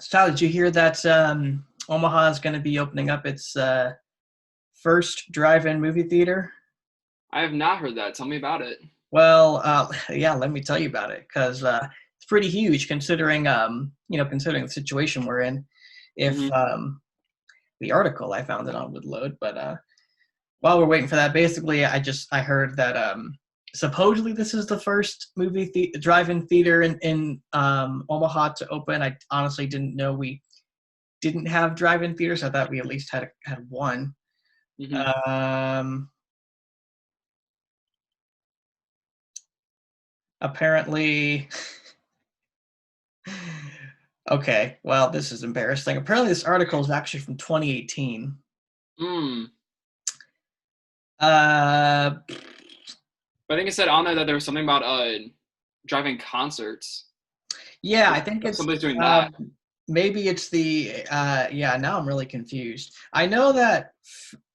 So Tyler, did you hear that Omaha is going to be opening up its first drive-in movie theater? I have not heard that. Tell me about it. Well, yeah, let me tell you about it because it's pretty huge considering, considering the situation we're in. If Hmm. the article I found it on would load, but while we're waiting for that, basically, I heard that supposedly this is the first drive-in theater in Omaha to open. I honestly didn't know we didn't have drive-in theaters. I thought we at least had one. Hmm. Apparently, okay. Well, this is embarrassing. Apparently, this article is actually from 2018. Mm. Uh, But I think it said on there that there was something about driving concerts. yeah, I think it's Somebody's doing that. um, maybe it's the yeah. Now I'm really confused. I know that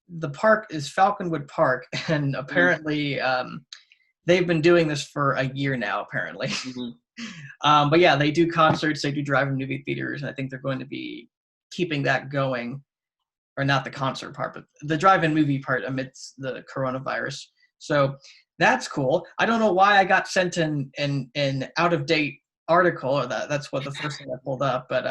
the park is Falconwood Park, and Hmm. apparently they've been doing this for a year now. Apparently, Hmm. but yeah, they do concerts, they do drive-in movie theaters, and I think they're going to be keeping that going, or not the concert part, but the drive-in movie part amidst the coronavirus. So that's cool. I don't know why I got sent an out-of-date article, or that's what the first thing I pulled up, but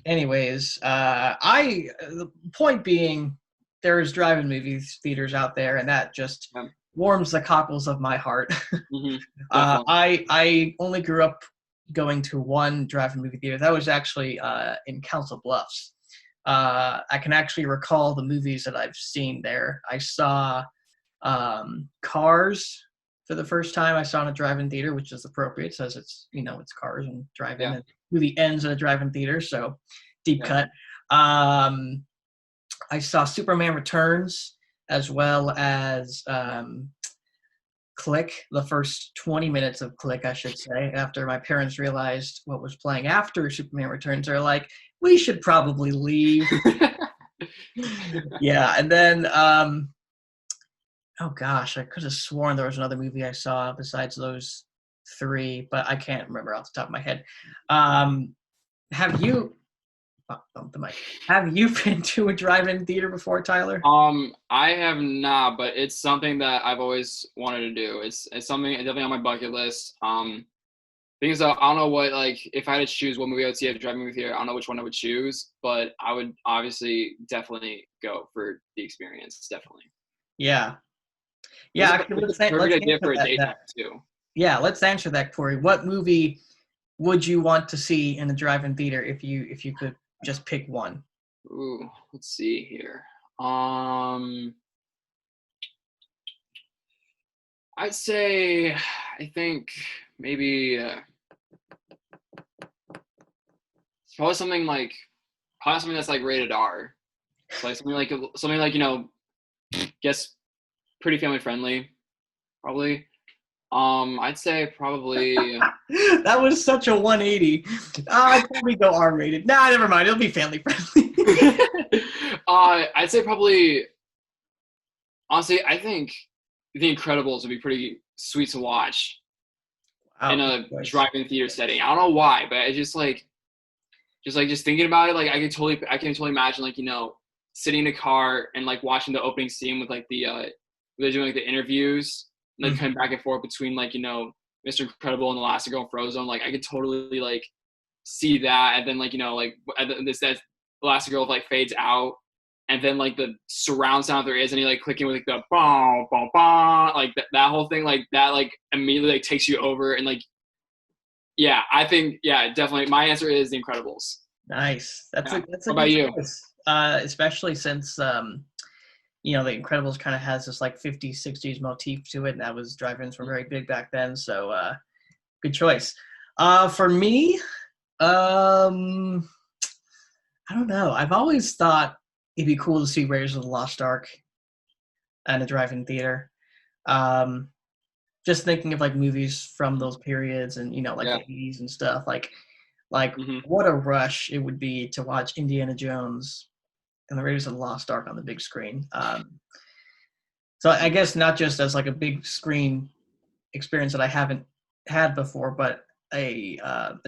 anyways, the point being, there's drive-in movie theaters out there, and that just Yeah. warms the cockles of my heart. Hmm. Definitely. I only grew up going to one drive-in movie theater. That was actually in Council Bluffs. I can actually recall the movies that I've seen there. I saw Cars for the first time. I saw in a drive-in theater, which is appropriate, says it's Cars and drive-in, Yeah. and movie ends at a drive-in theater, so deep Yeah. cut. I saw Superman Returns as well as Click, the first 20 minutes of Click, I should say, after my parents realized what was playing after Superman Returns. They're like, we should probably leave. Yeah, and then oh gosh, I could have sworn there was another movie I saw besides those three, but I can't remember off the top of my head. Um, have you bump the mic? Have you been to a drive-in theater before, Tyler? I have not, but it's something that I've always wanted to do. It's something definitely on my bucket list. Thing is, though, I don't know what, like, if I had to choose what movie I would see at a drive-in movie theater, I don't know which one I would choose, but I would obviously definitely go for the experience. Definitely. Yeah, yeah. Actually, It's a let's perfect idea answer for a that. date night too. Yeah, let's answer that, Corey. What movie would you want to see in a drive-in theater if you could just pick one? Ooh, let's see here. Um, I'd say, I think maybe probably something like probably something that's like rated R. So like something like guess pretty family friendly, probably. I'd say probably. That was such a 180. I'd probably go R-rated. Nah, never mind. It'll be family friendly. I'd say probably. Honestly, I think The Incredibles would be pretty sweet to watch in Wow, good a choice. drive-in theater setting. I don't know why, but I just thinking about it, like I can totally imagine like sitting in a car and like watching the opening scene with like they're doing like the interviews and like Mhm. coming back and forth between like Mr. Incredible and Elastigirl and Frozone. Like I could totally like see that, and then like like this that Elastigirl like fades out, and then like the surround sound there is, and you like clicking with like the bah, bah, bah, like that whole thing like that like immediately like takes you over, and like yeah, I think yeah, definitely my answer is The Incredibles. Nice. That's Yeah. a What about good you? choice. Especially since The Incredibles kind of has this like 50s, 60s motif to it, and that was drive-ins were very big back then. So good choice. For me, um, I don't know. I've always thought it'd be cool to see Raiders of the Lost Ark at a drive-in theater. Um, just thinking of like movies from those periods and like Yeah. the 80s and stuff. Like Hmm. what a rush it would be to watch Indiana Jones and the Raiders of the Lost Ark on the big screen. So I guess not just as like a big screen experience that I haven't had before, but a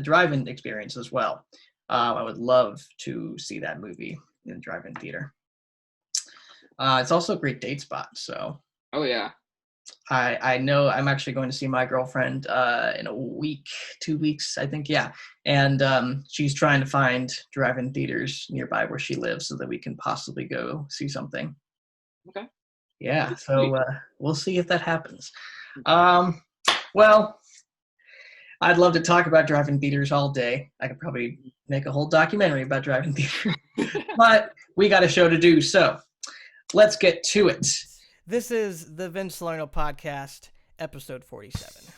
drive-in experience as well. I would love to see that movie in the drive-in theater. It's also a great date spot. So. Oh yeah. I know I'm actually going to see my girlfriend in a week, 2 weeks, I think. Yeah. And she's trying to find drive-in theaters nearby where she lives so that we can possibly go see something. Okay. Yeah. So we'll see if that happens. Well, I'd love to talk about drive-in theaters all day. I could probably make a whole documentary about drive-in theaters, but we got a show to do. So let's get to it. This is the Vince Salerno Podcast, episode 47.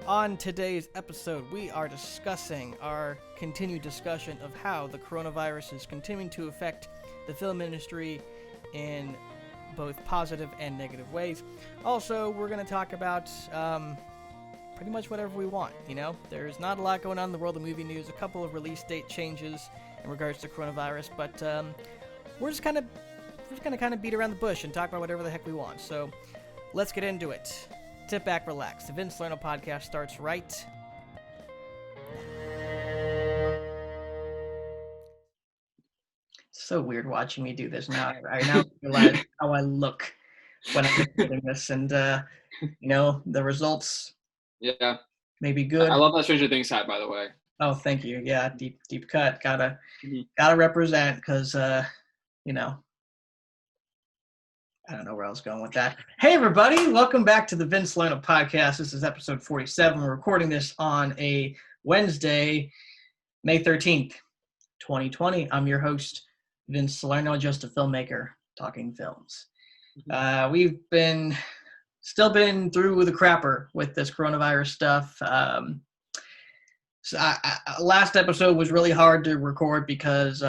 On today's episode, we are discussing our continued discussion of how the coronavirus is continuing to affect the film industry in both positive and negative ways. Also, we're going to talk about pretty much whatever we want, you know? There's not a lot going on in the world of movie news, a couple of release date changes in regards to coronavirus, but we're just going to kind of beat around the bush and talk about whatever the heck we want. So let's get into it. Sit back, relax. The Vince Salerno Podcast starts right so weird watching me do this now. I now realize how I look when I'm doing this, and the results. Yeah. May be good. I love that Stranger Things hat, by the way. Oh, thank you. Yeah, deep cut. Gotta represent, because I don't know where I was going with that. Hey, everybody. Welcome back to the Vince Salerno Podcast. This is episode 47. We're recording this on a Wednesday, May 13th, 2020. I'm your host, Vince Salerno, just a filmmaker talking films. We've still been through the crapper with this coronavirus stuff. Last episode was really hard to record because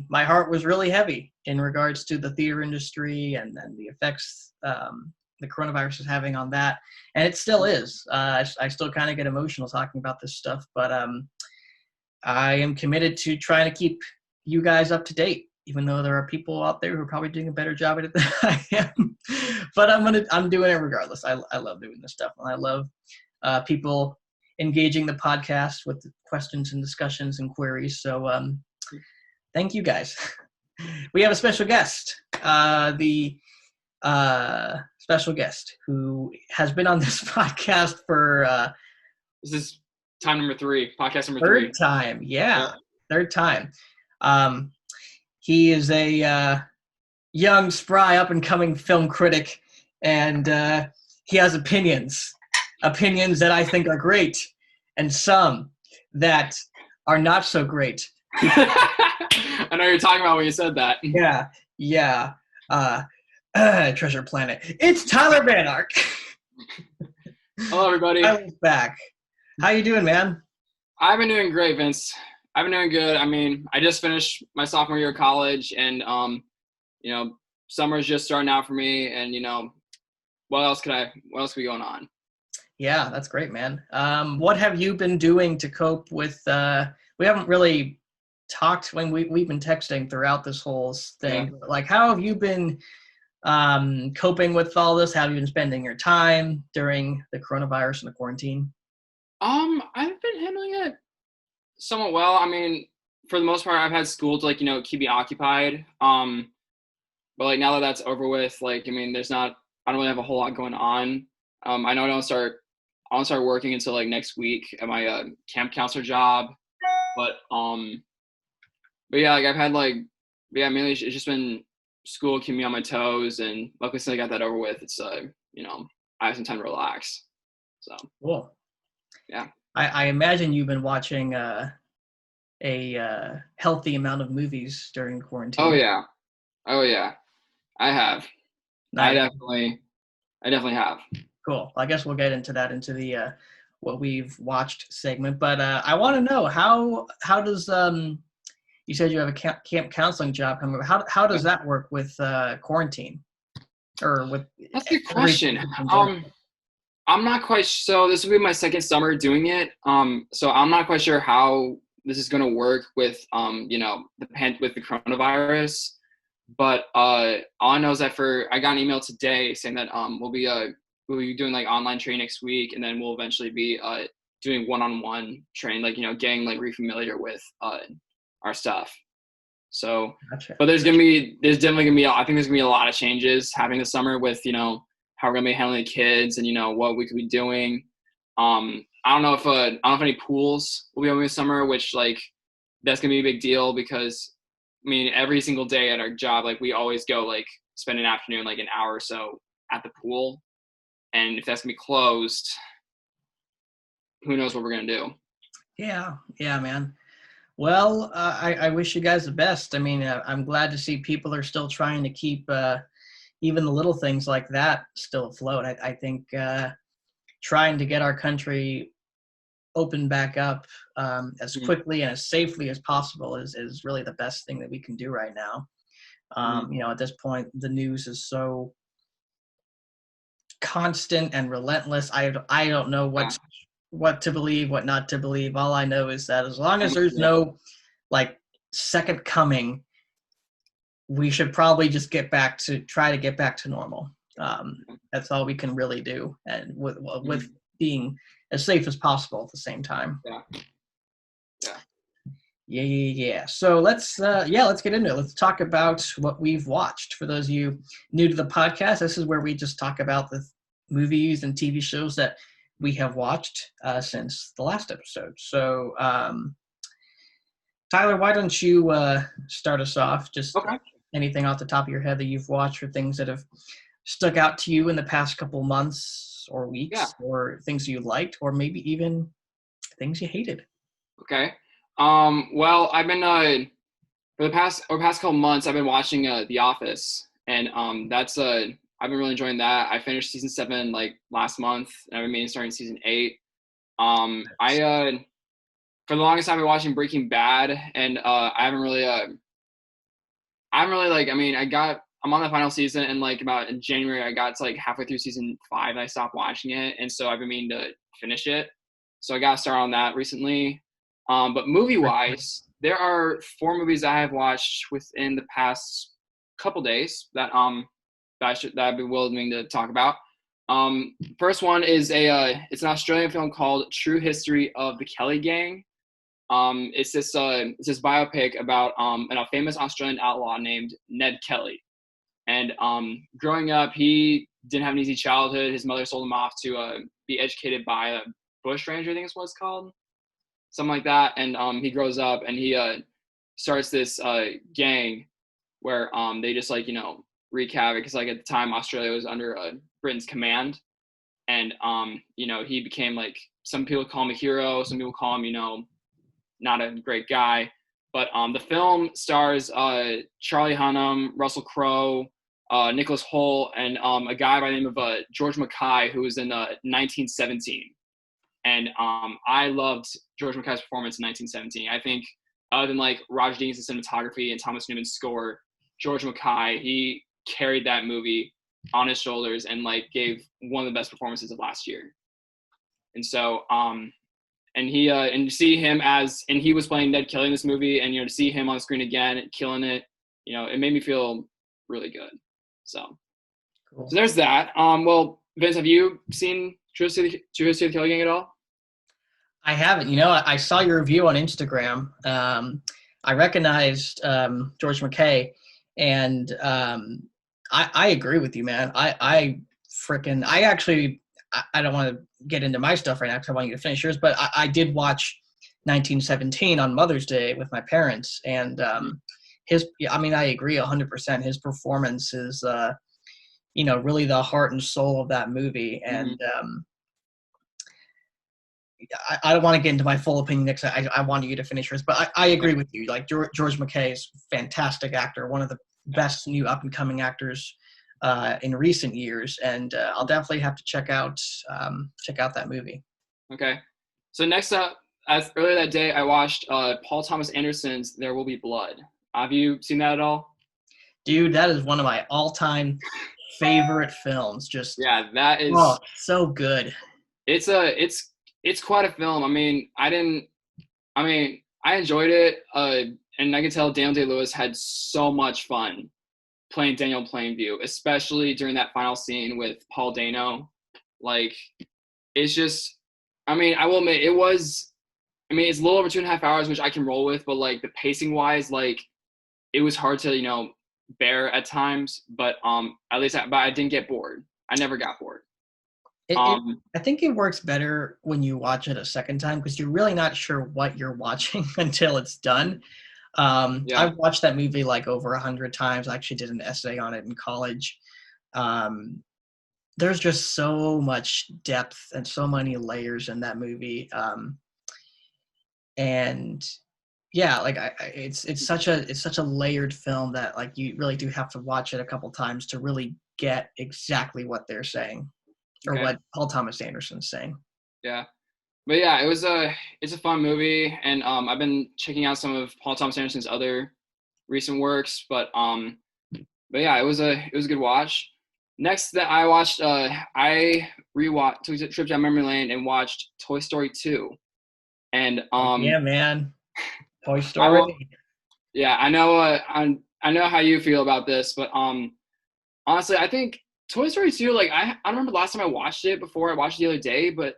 my heart was really heavy in regards to the theater industry and the effects the coronavirus is having on that. And it still is. I still kind of get emotional talking about this stuff, but I am committed to trying to keep you guys up to date, even though there are people out there who are probably doing a better job at it than I am. But I'm doing it regardless. I love doing this stuff, and I love people engaging the podcast with questions and discussions and queries. So thank you guys. We have a special guest, the special guest who has been on this podcast for This is time number 3, podcast number 3. Third time. Yeah. Third time. He is a young, spry, up-and-coming film critic, and he has opinions that I think are great, and some that are not so great. I know you're talking about when you said that. Yeah. Treasure Planet. It's Tyler Banark. Hello, everybody. I'm back. How you doing, man? I've been doing great, Vince. I've been doing good. I mean, I just finished my sophomore year of college, and summer's just starting out for me, and what else could be going on? Yeah, that's great, man. What have you been doing to cope with we haven't really talked when we've been texting throughout this whole thing. Yeah. Like, how have you been coping with all this? How have you been spending your time during the coronavirus and the quarantine? I've been handling it somewhat well. I mean, for the most part, I've had school to keep me occupied. But now that that's over with, I don't really have a whole lot going on. I know I don't start working until next week at my camp counselor job. But yeah, I've had mainly it's just been school keeping me on my toes, and luckily since I got that over with, it's I have some time to relax. So cool. Yeah. I imagine you've been watching a healthy amount of movies during quarantine. Oh yeah, I have. Nice. I definitely have. Cool. I guess we'll get into that into the what we've watched segment. But I want to know how does you said you have a camp counseling job coming up. How does that work with quarantine or with? That's a good question. I'm not quite. So this will be my second summer doing it. So I'm not quite sure how this is going to work with with the coronavirus. But all I know is that I got an email today saying that we'll be doing like online training next week, and then we'll eventually be doing one-on-one training, like getting like refamiliar with our stuff. So, Gotcha. but there's definitely gonna be I think there's gonna be a lot of changes happening this summer with how we're gonna be handling the kids and what we could be doing. I don't know if any pools will be open this summer, which like that's gonna be a big deal because I mean every single day at our job, like we always go like spend an afternoon, like an hour or so at the pool, and if that's gonna be closed, who knows what we're gonna do. Yeah, man. Well, I wish you guys the best. I mean, I'm glad to see people are still trying to keep even the little things like that still afloat. I think trying to get our country open back up as quickly and as safely as possible is really the best thing that we can do right now. At this point, the news is so constant and relentless. I don't know what to believe, what not to believe. All I know is that as long as there's no like second coming, we should probably just try to get back to normal. That's all we can really do, and with being as safe as possible at the same time. Yeah. So let's get into it. Let's talk about what we've watched. For those of you new to the podcast, this is where we just talk about the movies and TV shows that we have watched since the last episode. So, Tyler, why don't you start us off? Just anything off the top of your head that you've watched, or things that have stuck out to you in the past couple months or weeks, or things you liked, or maybe even things you hated. Okay. Well, I've been for the past couple months, I've been watching The Office, and that's I've been really enjoying that. I finished season 7 like last month, and I've been starting season 8. I for the longest time I've been watching Breaking Bad, and I haven't really like. I mean, I'm on the final season, and like about in January I got to like halfway through season 5, and I stopped watching it, and so I've been meaning to finish it. So I got to start on that recently. But movie-wise, there are 4 movies I have watched within the past couple days that I've been willing to talk about. First one is it's an Australian film called True History of the Kelly Gang. It's this biopic about a famous Australian outlaw named Ned Kelly. And growing up, he didn't have an easy childhood. His mother sold him off to be educated by a bush ranger, I think is what it's called. Something like that. And he grows up and he starts this gang where they just like, wreak havoc. Because like at the time, Australia was under Britain's command. And, he became like, some people call him a hero. Some people call him, not a great guy. But the film stars Charlie Hunnam, Russell Crowe, Nicholas Hoult, and a guy by the name of George Mackay, who was in 1917. And I loved George Mackay's performance in 1917. I think other than like Roger Deakins' cinematography and Thomas Newman's score, George Mackay, he carried that movie on his shoulders and like gave one of the best performances of last year. And so, and you see him and he was playing Ned Kelly in this movie, and to see him on screen again, killing it, it made me feel really good. So, cool. So there's that. Well, Vince, have you seen True History of the Kelly Gang at all? I haven't. I saw your review on Instagram. I recognized George Mackay, and I agree with you, man. I don't want to get into my stuff right now because I want you to finish yours, but I did watch 1917 on Mother's Day with my parents, and I agree 100%. His performance is, really the heart and soul of that movie, and I don't want to get into my full opinion next. I wanted you to finish yours, but I agree with you. Like George Mackay is a fantastic actor, one of the best new up and coming actors in recent years, and I'll definitely have to check out that movie. Okay, so next up, earlier that day, I watched Paul Thomas Anderson's "There Will Be Blood." Have you seen that at all? Dude, that is one of my all-time favorite films. That is so good. It's quite a film. I enjoyed it, and I could tell Daniel Day-Lewis had so much fun playing Daniel Plainview, especially during that final scene with Paul Dano. Like, it's just, I mean, I will admit it's a little over 2.5 hours, which I can roll with, but like the pacing wise, like it was hard to, bear at times, but at least I didn't get bored. I never got bored. I think it works better when you watch it a second time because you're really not sure what you're watching until it's done. I've watched that movie like over 100 times. I actually did an essay on it in college. There's just so much depth and so many layers in that movie. And yeah, like it's such a layered film that like you really do have to watch it a couple times to really get exactly what they're saying. Or what Paul Thomas Anderson's saying. Yeah. But yeah, it's a fun movie, and I've been checking out some of Paul Thomas Anderson's other recent works, but yeah, it was a good watch. Next that I watched, took a trip down memory lane and watched Toy Story 2. And yeah, man. Toy Story. I know how you feel about this, but honestly, I think Toy Story 2, like, I remember last time I watched it before I watched it the other day, but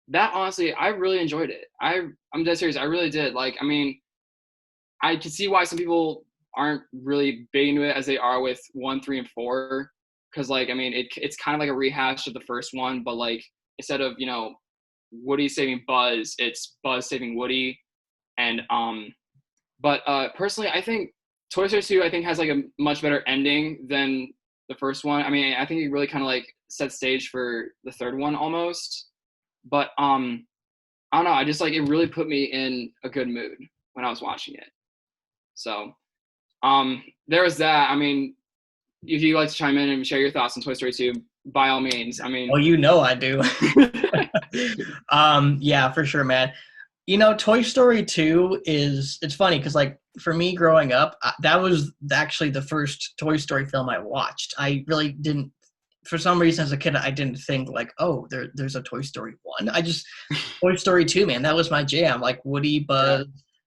that, honestly, I really enjoyed it. I'm dead serious. I really did. Like, I mean, I can see why some people aren't really big into it as they are with 1, 3, and 4. Because, like, I mean, it's kind of like a rehash of the first one, but, like, instead of, Woody saving Buzz, it's Buzz saving Woody. And, but personally, I think Toy Story 2, I think, has, like, a much better ending than the first one. I mean, I think it really kind of like set stage for the third one almost. But I don't know, I just like it really put me in a good mood when I was watching it. So there was that. I mean, if you'd like to chime in and share your thoughts on Toy Story 2, by all means. I mean, I do. Yeah, for sure, man. Toy Story 2 it's funny because, like, for me growing up, that was actually the first Toy Story film I watched. I really didn't, for some reason as a kid, I didn't think, like, oh, there's a Toy Story 1. Toy Story 2, man, that was my jam. Like, Woody, Buzz,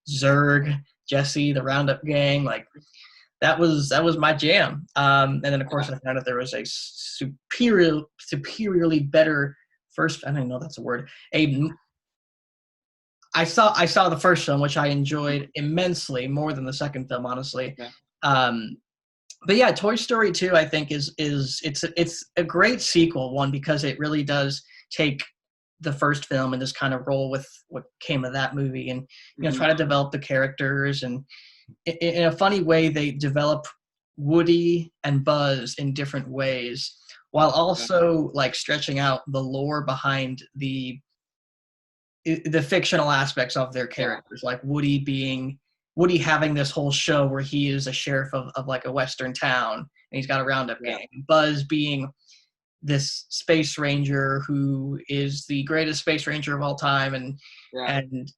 Zurg, Jesse, the Roundup Gang, like, that was my jam. And then, of course, I found out there was a superiorly better first, I don't even know if that's a word, I saw the first film, which I enjoyed immensely, more than the second film, honestly. Yeah. But yeah, Toy Story 2, I think it's a great sequel, one, because it really does take the first film and just kind of roll with what came of that movie, and try to develop the characters, and in a funny way they develop Woody and Buzz in different ways, while also like stretching out the lore behind the fictional aspects of their characters, like Woody having this whole show where he is a sheriff of like a western town and he's got a roundup gang. Buzz being this space ranger who is the greatest space ranger of all time and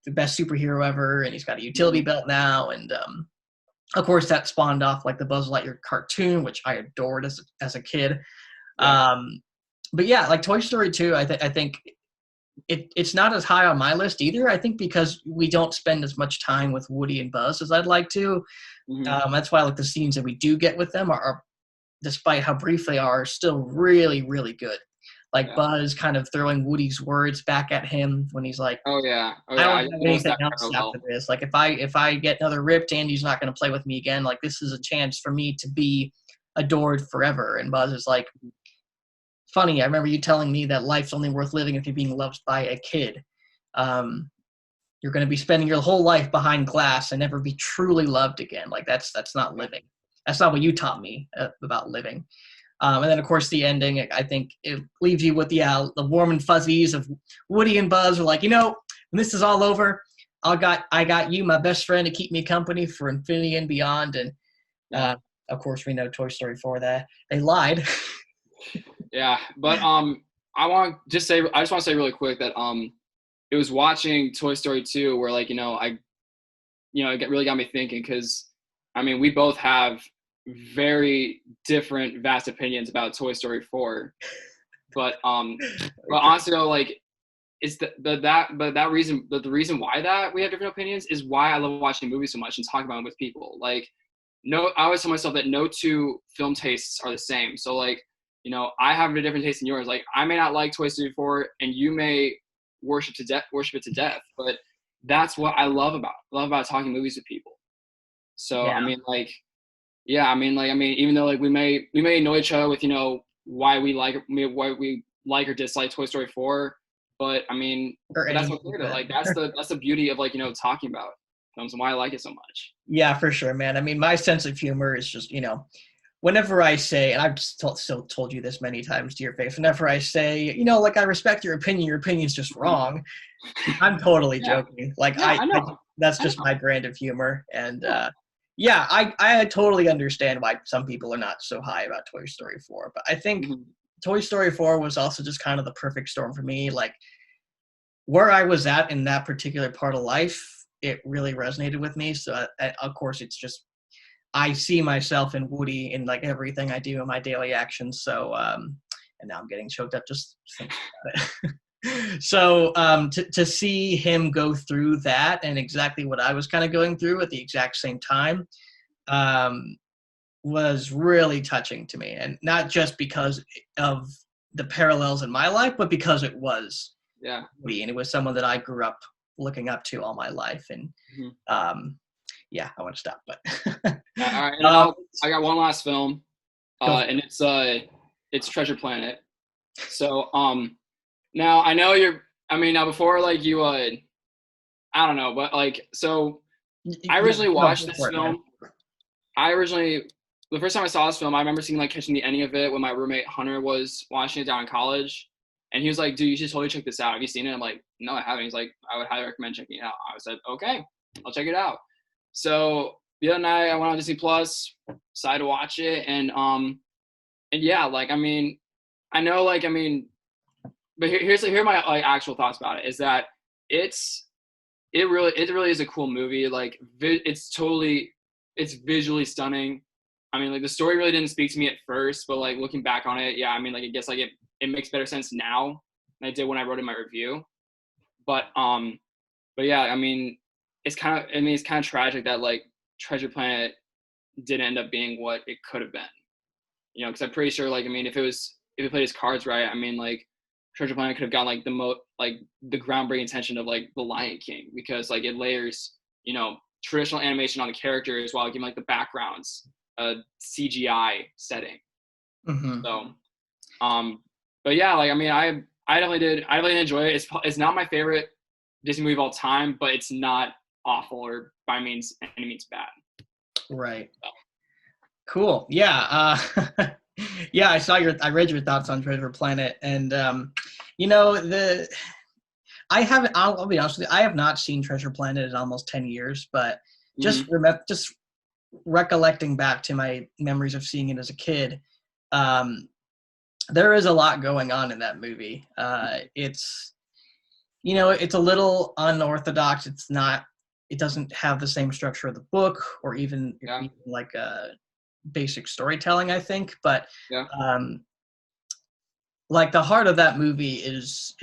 the best superhero ever, and he's got a utility belt now, and of course that spawned off like the Buzz Lightyear cartoon, which I adored as a kid. But yeah, like Toy Story 2, I think it's not as high on my list either. I think because we don't spend as much time with Woody and Buzz as I'd like to. That's why like the scenes that we do get with them are despite how brief they are, still really, really good. Like Buzz kind of throwing Woody's words back at him when he's like, I don't have anything else after this. Like if I get another ripped, Andy's not going to play with me again. Like this is a chance for me to be adored forever. And Buzz is like, funny, I remember you telling me that life's only worth living if you're being loved by a kid. You're going to be spending your whole life behind glass and never be truly loved again. Like that's not living. That's not what you taught me about living. And then, of course, the ending, I think it leaves you with the warm and fuzzies of Woody and Buzz are like, when this is all over, I got you, my best friend, to keep me company for infinity and beyond. And, of course, we know Toy Story 4 that they lied. Yeah, but I just want to say really quick that it was watching Toy Story 2 where it really got me thinking, because I mean we both have very different vast opinions about Toy Story 4, but honestly though, like it's the reason why that we have different opinions is why I love watching movies so much and talking about them with people. Like I always tell myself that no two film tastes are the same. So like, you know, I have a different taste than yours. Like I may not like Toy Story 4 and you may worship it to death, but that's what I love about talking movies with people. So, Yeah. I mean, like, yeah, I mean, even though like we may annoy each other with, you know, why we like or dislike Toy Story 4, but I mean, but that's okay though. Like that's the beauty of like, you know, talking about films and why I like it so much. Yeah, for sure, man. I mean, my sense of humor is just, you know, whenever I say, and I've still told you this many times to your face, whenever I say, you know, like, I respect your opinion's just wrong, I'm totally joking. Like, Yeah, I know. That's just my brand of humor. And, I totally understand why some people are not so high about Toy Story 4. But I think Toy Story 4 was also just kind of the perfect storm for me. Like, where I was at in that particular part of life, it really resonated with me. So, of course, it's just, I see myself in Woody in like everything I do in my daily actions. So, and now I'm getting choked up just thinking about it. So, to see him go through that and exactly what I was kind of going through at the exact same time, was really touching to me. And not just because of the parallels in my life, but because it was Woody, and it was someone that I grew up looking up to all my life. And, yeah, I want to stop, but all right. And I got one last film, and it's Treasure Planet. So now I know now before like you I don't know, but like so I originally watched this film. The first time I saw this film, I remember catching the ending of it when my roommate Hunter was watching it down in college, and he was like, "Dude, you should totally check this out. Have you seen it?" I'm like, "No, I haven't." He's like, "I would highly recommend checking it out." I said, "Okay, I'll check it out." So the other night I went on Disney Plus, decided to watch it, and yeah, like I mean, I know like I mean, but here are my like actual thoughts about it is that it really is a cool movie. Like it's visually stunning. I mean, like the story really didn't speak to me at first, but like looking back on it, yeah, I mean, like I guess like it makes better sense now than I did when I wrote in my review. But yeah, I mean, it's kind of tragic that like Treasure Planet didn't end up being what it could have been. You know, because I'm pretty sure like I mean, if he played his cards right, I mean like Treasure Planet could have gotten like the groundbreaking attention of like The Lion King, because like it layers, you know, traditional animation on the characters while giving like the backgrounds CGI setting. So but yeah, like I mean I definitely did enjoy it. It's not my favorite Disney movie of all time, but it's not awful or by any means bad. Right. So. Cool. Yeah. Yeah, I read your thoughts on Treasure Planet, and you know, I'll be honest with you, I have not seen Treasure Planet in almost 10 years, but just recollecting back to my memories of seeing it as a kid, there is a lot going on in that movie. It's, you know, it's a little unorthodox. It doesn't have the same structure of the book or even like a basic storytelling, I think, but like the heart of that movie is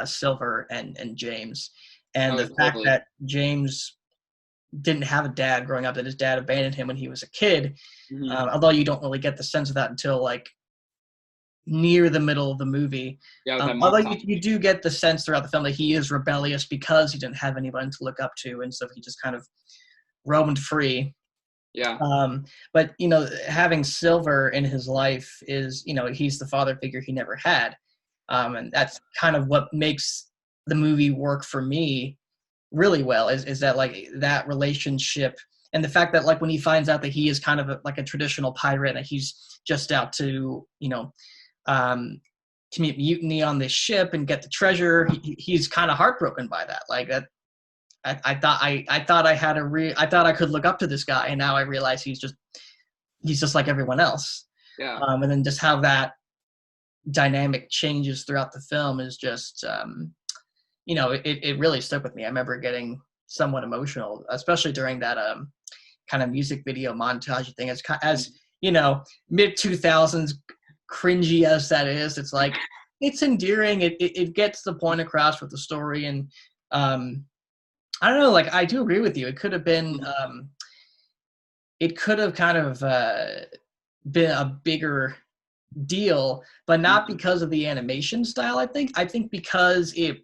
Silver and James, and the fact that James didn't have a dad growing up, that his dad abandoned him when he was a kid, although you don't really get the sense of that until like near the middle of the movie. Although you do get the sense throughout the film that he is rebellious because he didn't have anyone to look up to, and so he just kind of roamed free. But you know, having Silver in his life is, you know, he's the father figure he never had, and that's kind of what makes the movie work for me really well. Is that like that relationship, and the fact that like when he finds out that he is kind of like a traditional pirate, that he's just out to, you know, commit mutiny on this ship and get the treasure, he's kind of heartbroken by that. Like that. I thought I could look up to this guy, and now I realize he's just like everyone else. And then just how that dynamic changes throughout the film is just, you know, it really stuck with me. I remember getting somewhat emotional, especially during that kind of music video montage thing. As you know, mid 2000s cringy as that is, it's like it's endearing. It gets the point across with the story, and I don't know, like I do agree with you. It could have been it could have kind of been a bigger deal, but not because of the animation style. I think because it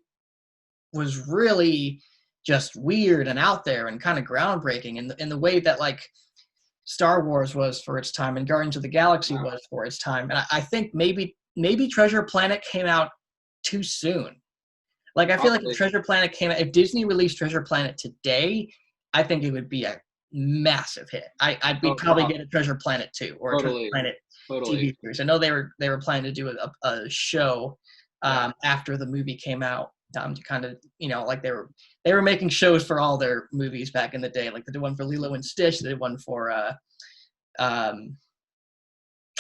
was really just weird and out there and kind of groundbreaking in the way that like Star Wars was for its time and Guardians of the Galaxy was for its time. And I think maybe Treasure Planet came out too soon. Like, I feel like if Treasure Planet came out, if Disney released Treasure Planet today, I think it would be a massive hit. I'd probably get a Treasure Planet 2 or a Treasure Planet TV series. I know they were planning to do a show after the movie came out, to kind of, like they were making shows for all their movies back in the day. Like they did one for Lilo and Stitch, they did one for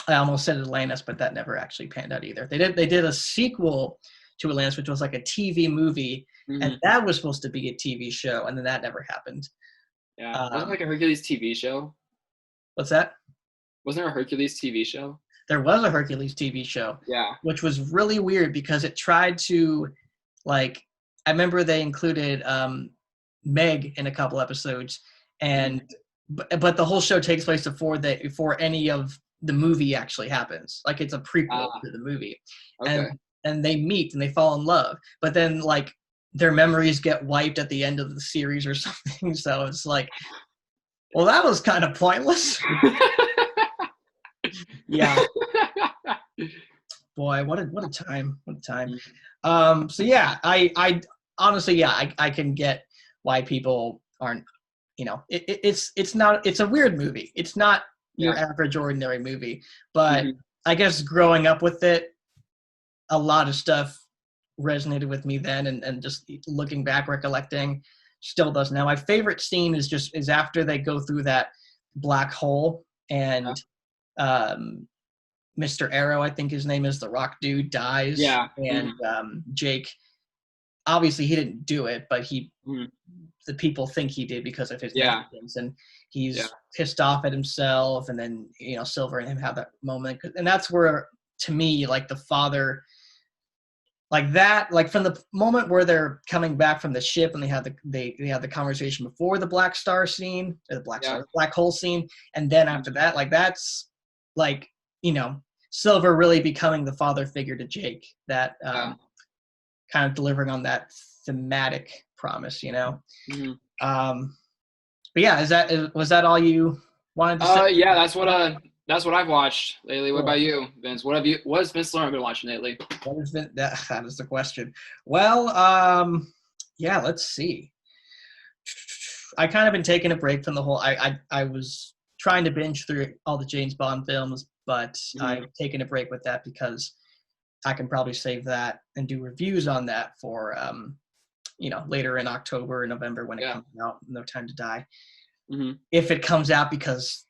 I almost said Atlantis, but that never actually panned out either. They did a sequel to Atlantis, which was like a TV movie, and that was supposed to be a TV show, and then that never happened. Yeah, wasn't like a Hercules TV show? What's that? Wasn't there a Hercules TV show? There was a Hercules TV show. Yeah. Which was really weird because it tried to, like, I remember they included Meg in a couple episodes, and but the whole show takes place before any of the movie actually happens. Like, it's a prequel to the movie. Okay. And they meet and they fall in love, but then like their memories get wiped at the end of the series or something. So it's like, well, that was kind of pointless. Yeah. Boy, what a time. So yeah, I honestly, I can get why people aren't, it's a weird movie. It's not your average ordinary movie, but I guess growing up with it, a lot of stuff resonated with me then, and just looking back, recollecting, still does now. My favorite scene is after they go through that black hole, and Mr. Arrow, I think his name is, the rock dude, dies. Yeah. And Jake, obviously he didn't do it, but the people think he did because of his negligence, and he's pissed off at himself, and then Silver and him have that moment, and that's where, to me, like, the father, like that, like from the moment where they're coming back from the ship and they have the conversation before the black star scene, or the black hole scene, and then after that, like, that's like, Silver really becoming the father figure to Jake, that kind of delivering on that thematic promise, But yeah, was that all you wanted to say? Yeah, that's what I've watched lately. Cool. What about you, Vince? What has Vince Salerno been watching lately? That is the question. Well, yeah, let's see. I kind of been taking a break from the whole. I was trying to binge through all the James Bond films, but I've taken a break with that because I can probably save that and do reviews on that for later in October or November when it comes out. No Time to Die. If it comes out, because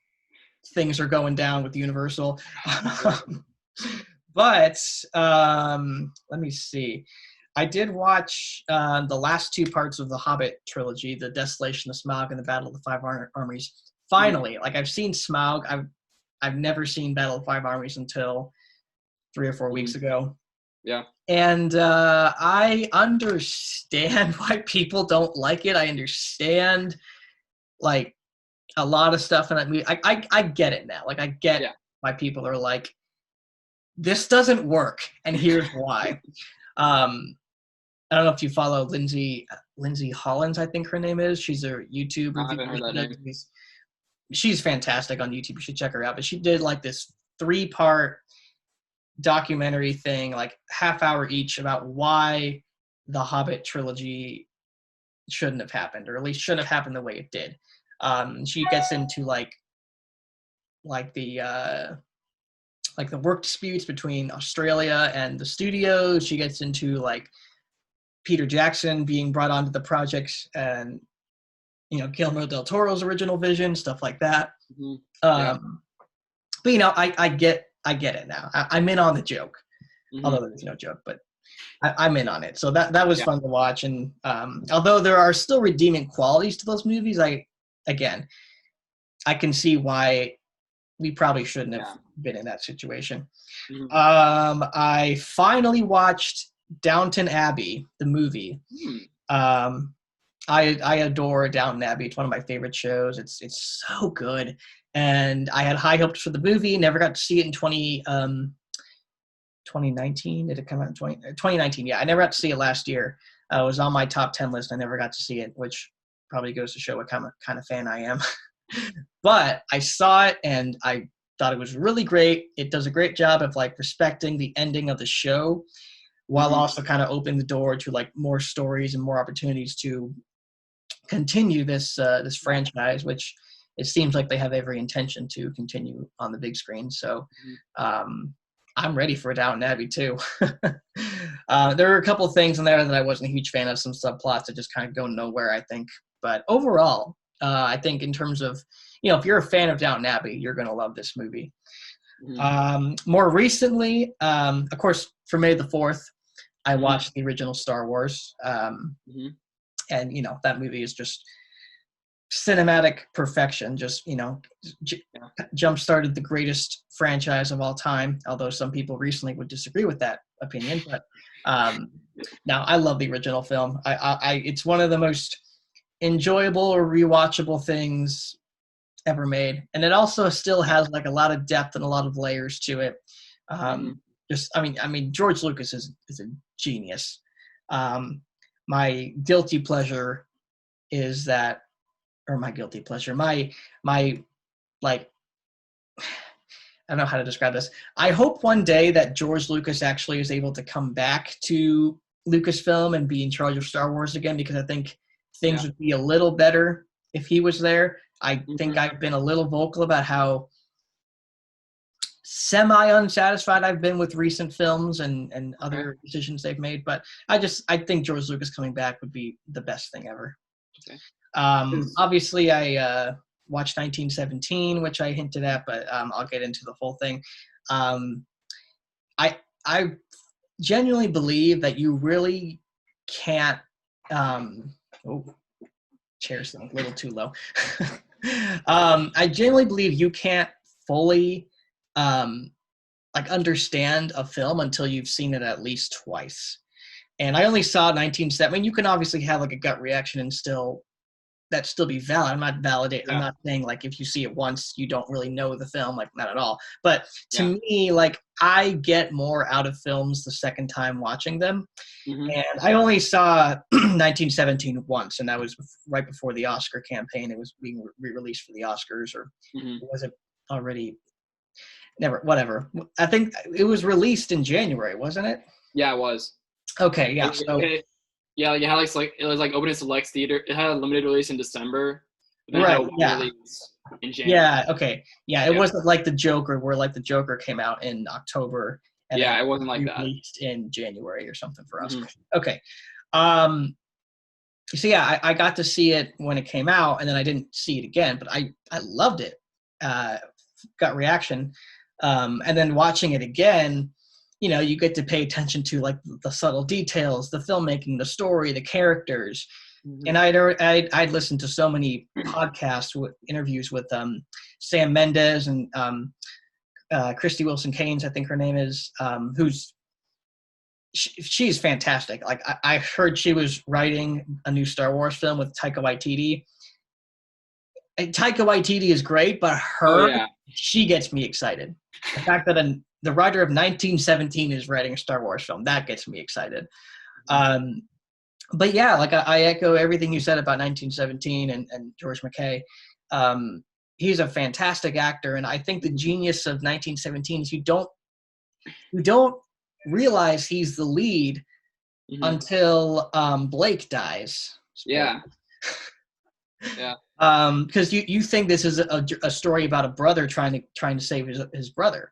things are going down with Universal. But let me see. I did watch the last two parts of the Hobbit trilogy, The Desolation of Smaug and the Battle of the Five Armies. Finally, like, I've seen Smaug. I've never seen Battle of the Five Armies until 3 or 4 weeks ago. Yeah. And I understand why people don't like it. I understand, like, a lot of stuff in that movie. I get it now. Like, I get why people are like, this doesn't work, and here's why. I don't know if you follow Lindsay Hollins, I think her name is. She's a YouTube I haven't heard that name. She's fantastic on YouTube. You should check her out. But she did like this 3-part documentary thing, like half hour each, about why the Hobbit trilogy shouldn't have happened, or at least shouldn't have happened the way it did. She gets into like the work disputes between Australia and the studios. She gets into like Peter Jackson being brought onto the project, and Guillermo del Toro's original vision, stuff like that. But I get it now. I'm in on the joke, although there's no joke, but I'm in on it. So that was fun to watch, and although there are still redeeming qualities to those movies, I can see why we probably shouldn't have been in that situation. I finally watched Downton Abbey, the movie. I adore Downton Abbey. It's one of my favorite shows. It's so good. and I had high hopes for the movie. Never got to see it in 2019. Did it come out in 2019? Yeah, I never got to see it last year. It was on my top 10 list. I never got to see it, which probably goes to show what kind of fan I am. But I saw it and I thought it was really great. It does a great job of like respecting the ending of the show while also kind of opening the door to like more stories and more opportunities to continue this franchise, which it seems like they have every intention to continue on the big screen. So I'm ready for Downton Abbey too. There were a couple of things in there that I wasn't a huge fan of, some subplots that just kind of go nowhere, I think. But overall, I think in terms of, if you're a fan of Downton Abbey, you're going to love this movie. More recently, of course, for May the 4th, I watched the original Star Wars. And, that movie is just cinematic perfection. Just, jump-started the greatest franchise of all time, although some people recently would disagree with that opinion. But now I love the original film. It's one of the most enjoyable or rewatchable things ever made, and it also still has like a lot of depth and a lot of layers to it. George Lucas is a genius. My guilty pleasure is that, or my guilty pleasure, my like, I don't know how to describe this. I hope one day that George Lucas actually is able to come back to Lucasfilm and be in charge of Star Wars again, because I think things would be a little better if he was there. I think I've been a little vocal about how semi-unsatisfied I've been with recent films and other decisions they've made. But I think George Lucas coming back would be the best thing ever. Okay. Obviously, I watched 1917, which I hinted at, but I'll get into the whole thing. I genuinely believe that you really can't chair's a little too low. I genuinely believe you can't fully understand a film until you've seen it at least twice. And I only saw 1917. You can obviously have like a gut reaction and still be valid. I'm not saying like if you see it once you don't really know the film, like not at all. But to me, like I get more out of films the second time watching them. And I only saw 1917 once, and that was right before the Oscar campaign. It was being re-released for the Oscars, or was it already? Never, whatever. I think it was released in January, wasn't it? Yeah, it was. Okay, yeah. It had it was like opening select theater. It had a limited release in December. Right. Yeah. Release in January. Yeah. Okay. Yeah. It wasn't like the Joker, where like the Joker came out in October. And it wasn't like that. Released in January or something for us. Okay. So yeah, I got to see it when it came out, and then I didn't see it again, but I loved it. Gut reaction. And then watching it again, you get to pay attention to like the subtle details, the filmmaking, the story, the characters. And I'd listened to so many podcasts with interviews with Sam Mendes and Christy Wilson Caines, I think her name is, she's fantastic. Like I heard she was writing a new Star Wars film with Taika Waititi. And Taika Waititi is great, but she gets me excited. The fact that the writer of 1917 is writing a Star Wars film, that gets me excited. But yeah, like I echo everything you said about 1917 and George McKay. He's a fantastic actor, and I think the genius of 1917 is you don't realize he's the lead until Blake dies. Yeah. Yeah. Because you think this is a story about a brother trying to save his brother.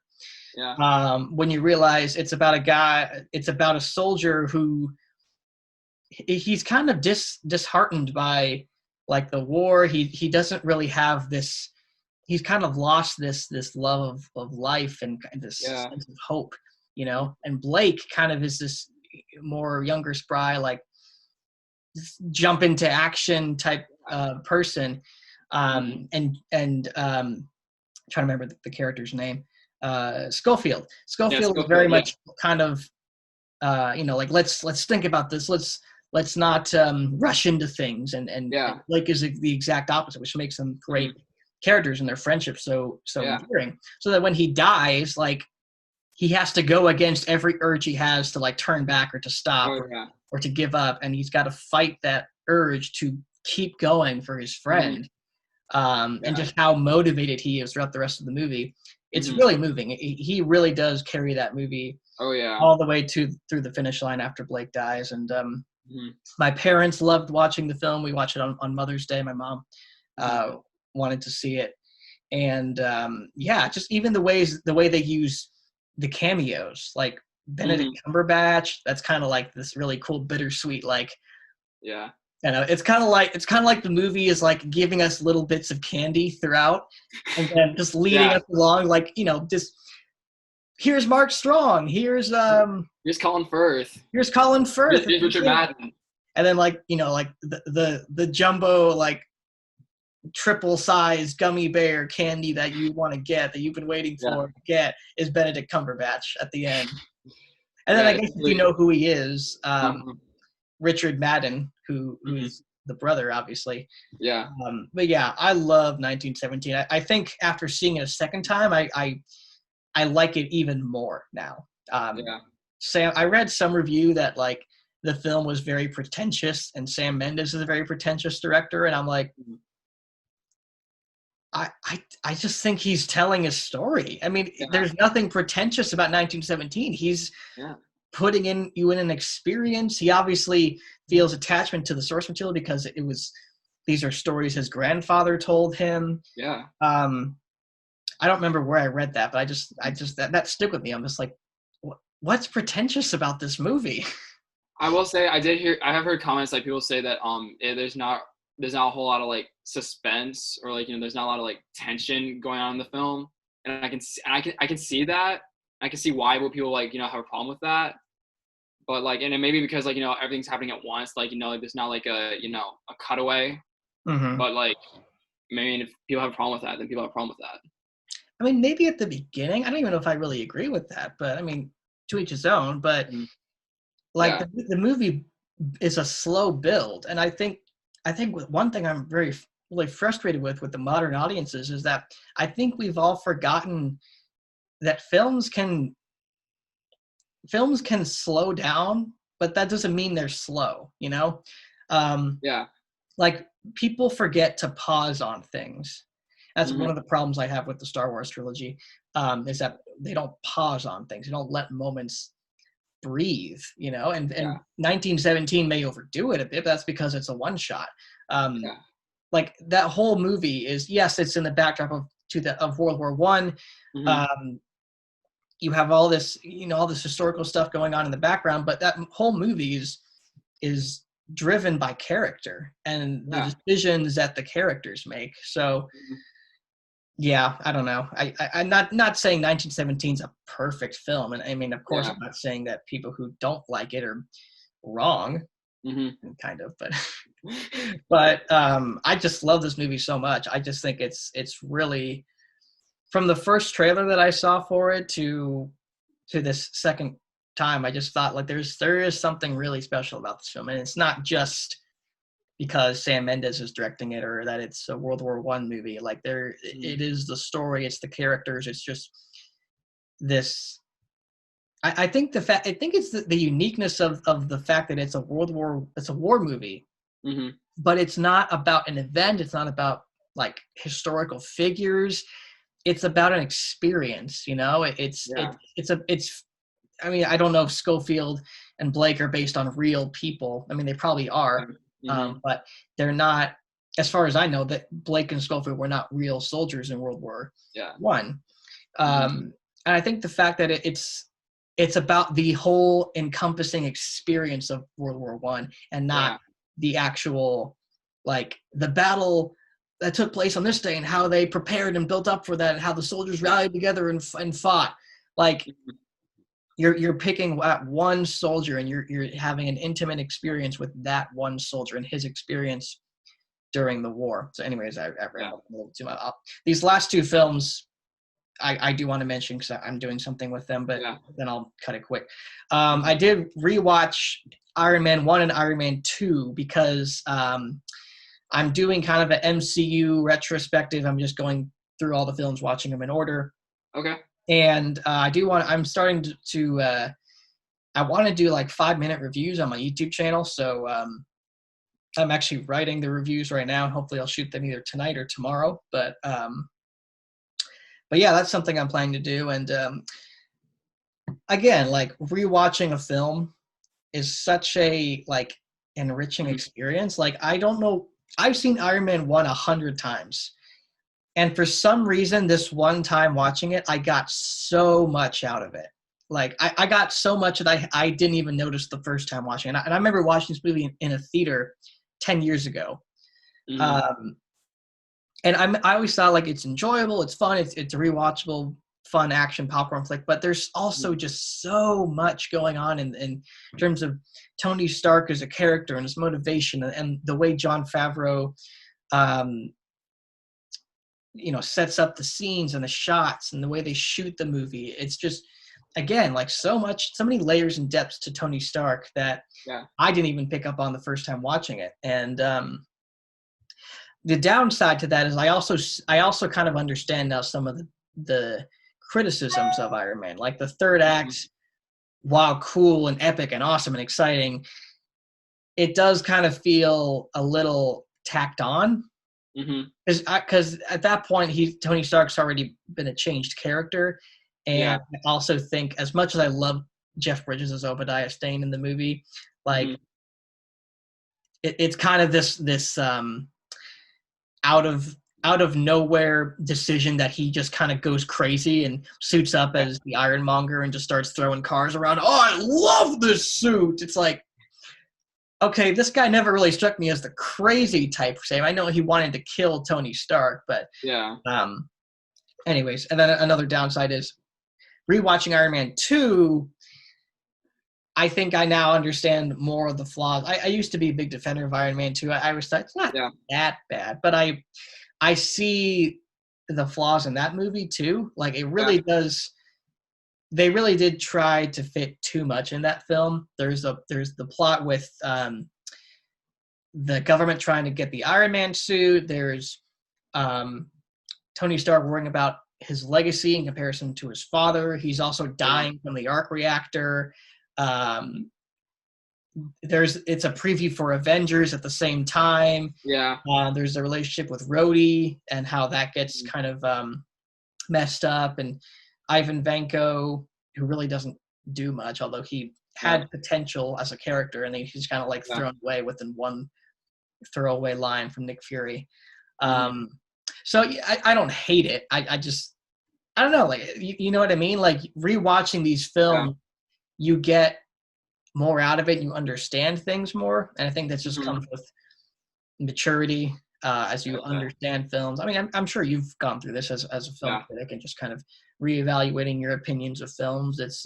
Yeah. When you realize it's about a soldier who he's kind of disheartened by like the war. He doesn't really have this. He's kind of lost this love of life and this sense of hope, And Blake kind of is this more younger, spry, like jump into action type person. And trying to remember the character's name. Schofield. Schofield is very much kind of, like let's think about this. Let's not rush into things. And Blake is the exact opposite, which makes him great characters and their friendship so Yeah. endearing, so that when he dies, like he has to go against every urge he has to like turn back or to stop or to give up, and he's got to fight that urge to keep going for his friend. And just how motivated he is throughout the rest of the movie. It's really moving. He really does carry that movie all the way through the finish line after Blake dies. And my parents loved watching the film. We watched it on Mother's Day. My mom wanted to see it. And just even the way they use the cameos, like Benedict Cumberbatch, that's kind of like this really cool bittersweet, like, you know, it's kind of like the movie is like giving us little bits of candy throughout, and then just leading us along, like, you know, just here's Mark Strong, here's Colin Firth, here's Richard Madden, and then like, you know, like the jumbo like triple size gummy bear candy that you want to get, that you've been waiting for to get, is Benedict Cumberbatch at the end. And then I guess if you know who he is, Richard Madden, who's the brother, obviously. Yeah. But yeah, I love 1917. I think after seeing it a second time, I like it even more now. Sam, I read some review that like the film was very pretentious, and Sam Mendes is a very pretentious director, and I'm like, I just think he's telling a story. I mean, there's nothing pretentious about 1917. He's putting you in an experience. He obviously feels attachment to the source material because these are stories his grandfather told him. I don't remember where I read that, but I just that stuck with me. I'm just like, what's pretentious about this movie? I will say I have heard comments like people say that there's not a whole lot of like suspense, or like, you know, there's not a lot of like tension going on in the film, and I can see that. I can see why people like, you know, have a problem with that. But like, and it may be because like, you know, everything's happening at once, like, you know, like there's not like a, you know, a cutaway. But like, maybe if people have a problem with that, then people have a problem with that. I mean, maybe at the beginning, I don't even know if I really agree with that, but I mean, to each his own. But like the movie is a slow build, and I think one thing I'm really frustrated with the modern audiences is that I think we've all forgotten that films can slow down, but that doesn't mean they're slow, you know? Like people forget to pause on things. That's one of the problems I have with the Star Wars trilogy, is that they don't pause on things. They don't let moments breathe, you know? And 1917 may overdo it a bit, but that's because it's a one shot. Like that whole movie is, yes, it's in the backdrop of World War I. You have all this, you know, all this historical stuff going on in the background, but that whole movie is driven by character and the decisions that the characters make. So I don't know. I'm not saying 1917 is a perfect film, and I mean, of course, I'm not saying that people who don't like it are wrong, kind of, but I just love this movie so much. I just think it's really, from the first trailer that I saw for it to this second time, I just thought like there is something really special about this film, and it's not just because Sam Mendes is directing it or that it's a World War I movie. Like it is the story, it's the characters, it's just this. I think it's the uniqueness of the fact that it's a war movie, but it's not about an event. It's not about like historical figures. It's about an experience, you know. I mean, I don't know if Schofield and Blake are based on real people. I mean, they probably are, but they're not. As far as I know, that Blake and Schofield were not real soldiers in World War I. And I think the fact that it's about the whole encompassing experience of World War I, and not the actual, like, the battle that took place on this day and how they prepared and built up for that and how the soldiers rallied together and fought. Like, you're picking at one soldier and you're having an intimate experience with that one soldier and his experience during the war. So anyways, I read a little too much. These last two films, I do want to mention because I'm doing something with them, but then I'll cut it quick. I did rewatch Iron Man 1 and Iron Man 2 because I'm doing kind of an MCU retrospective. I'm just going through all the films, watching them in order. Okay. And I'm starting to I want to do like 5-minute reviews on my YouTube channel. So I'm actually writing the reviews right now, and hopefully I'll shoot them either tonight or tomorrow. But yeah, that's something I'm planning to do. And again, like rewatching a film is such a like enriching experience. Like I don't know, I've seen Iron Man 1 100 times. And for some reason, this one time watching it, I got so much out of it. Like I got so much that I didn't even notice the first time watching it. And I remember watching this movie in a theater 10 years ago. And I always thought like it's enjoyable, it's fun, it's a rewatchable, fun action popcorn flick. But there's also just so much going on in terms of Tony Stark as a character and his motivation and the way Jon Favreau, sets up the scenes and the shots and the way they shoot the movie. It's just, again, like so many layers and depths to Tony Stark that I didn't even pick up on the first time watching it. And the downside to that is I also kind of understand now some of the criticisms of Iron Man. Like the third act, while cool and epic and awesome and exciting, it does kind of feel a little tacked on. Because at that point, Tony Stark's already been a changed character. And I also think, as much as I love Jeff Bridges as Obadiah Stane in the movie, like it's kind of this out of nowhere decision that he just kind of goes crazy and suits up as the Ironmonger and just starts throwing cars around. Oh, I love this suit. It's like, okay, this guy never really struck me as the crazy type. I know he wanted to kill Tony Stark, but anyways. And then another downside is rewatching Iron Man 2. I think I now understand more of the flaws. I used to be a big defender of Iron Man 2. I was thought it's not that bad, but I see the flaws in that movie too. Like it really does. They really did try to fit too much in that film. There's the plot with the government trying to get the Iron Man suit. There's Tony Stark worrying about his legacy in comparison to his father. He's also dying from the arc reactor. It's a preview for Avengers at the same time. There's a relationship with Rhodey and how that gets kind of messed up, and Ivan Vanko, who really doesn't do much, although he had potential as a character, and he's kind of like thrown away within one throwaway line from Nick Fury. So I don't hate it. I don't know, like you know what I mean? Like rewatching these films, you get more out of it. You understand things more, and I think that just comes with maturity as you understand films. I mean, I'm sure you've gone through this as a film critic and just kind of reevaluating your opinions of films. It's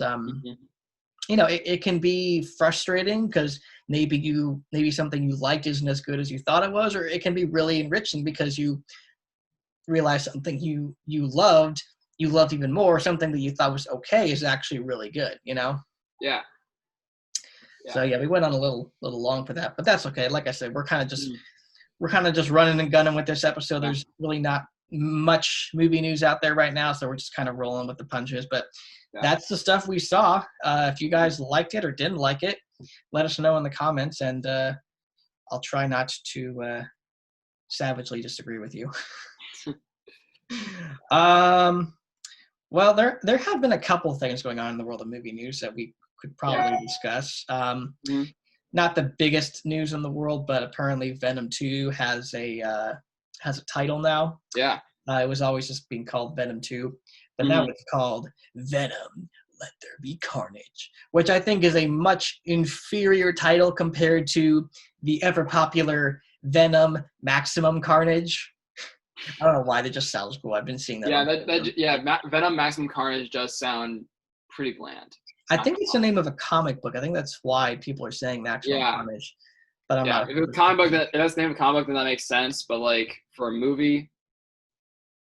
it can be frustrating because maybe something you liked isn't as good as you thought it was, or it can be really enriching because you realize something you loved even more. Something that you thought was okay is actually really good. So we went on a little long for that, but that's okay. Like I said, we're kind of just running and gunning with this episode. There's really not much movie news out there right now, so we're just kind of rolling with the punches. But that's the stuff we saw. If you guys liked it or didn't like it, let us know in the comments, and I'll try not to savagely disagree with you. Well, there have been a couple things going on in the world of movie news that we could probably discuss. Not the biggest news in the world, but apparently Venom 2 has a title now. It was always just being called Venom 2, but now it's called Venom: Let There Be Carnage, which I think is a much inferior title compared to the ever popular Venom: Maximum Carnage. I don't know why, that just sounds cool. I've been seeing that. Venom: Maximum Carnage does sound pretty bland. I think it's the name of a comic book. I think that's why people are saying Maximum Carnage. But I'm not. If it's a comic book that's the name of a comic book, then that makes sense. But like for a movie,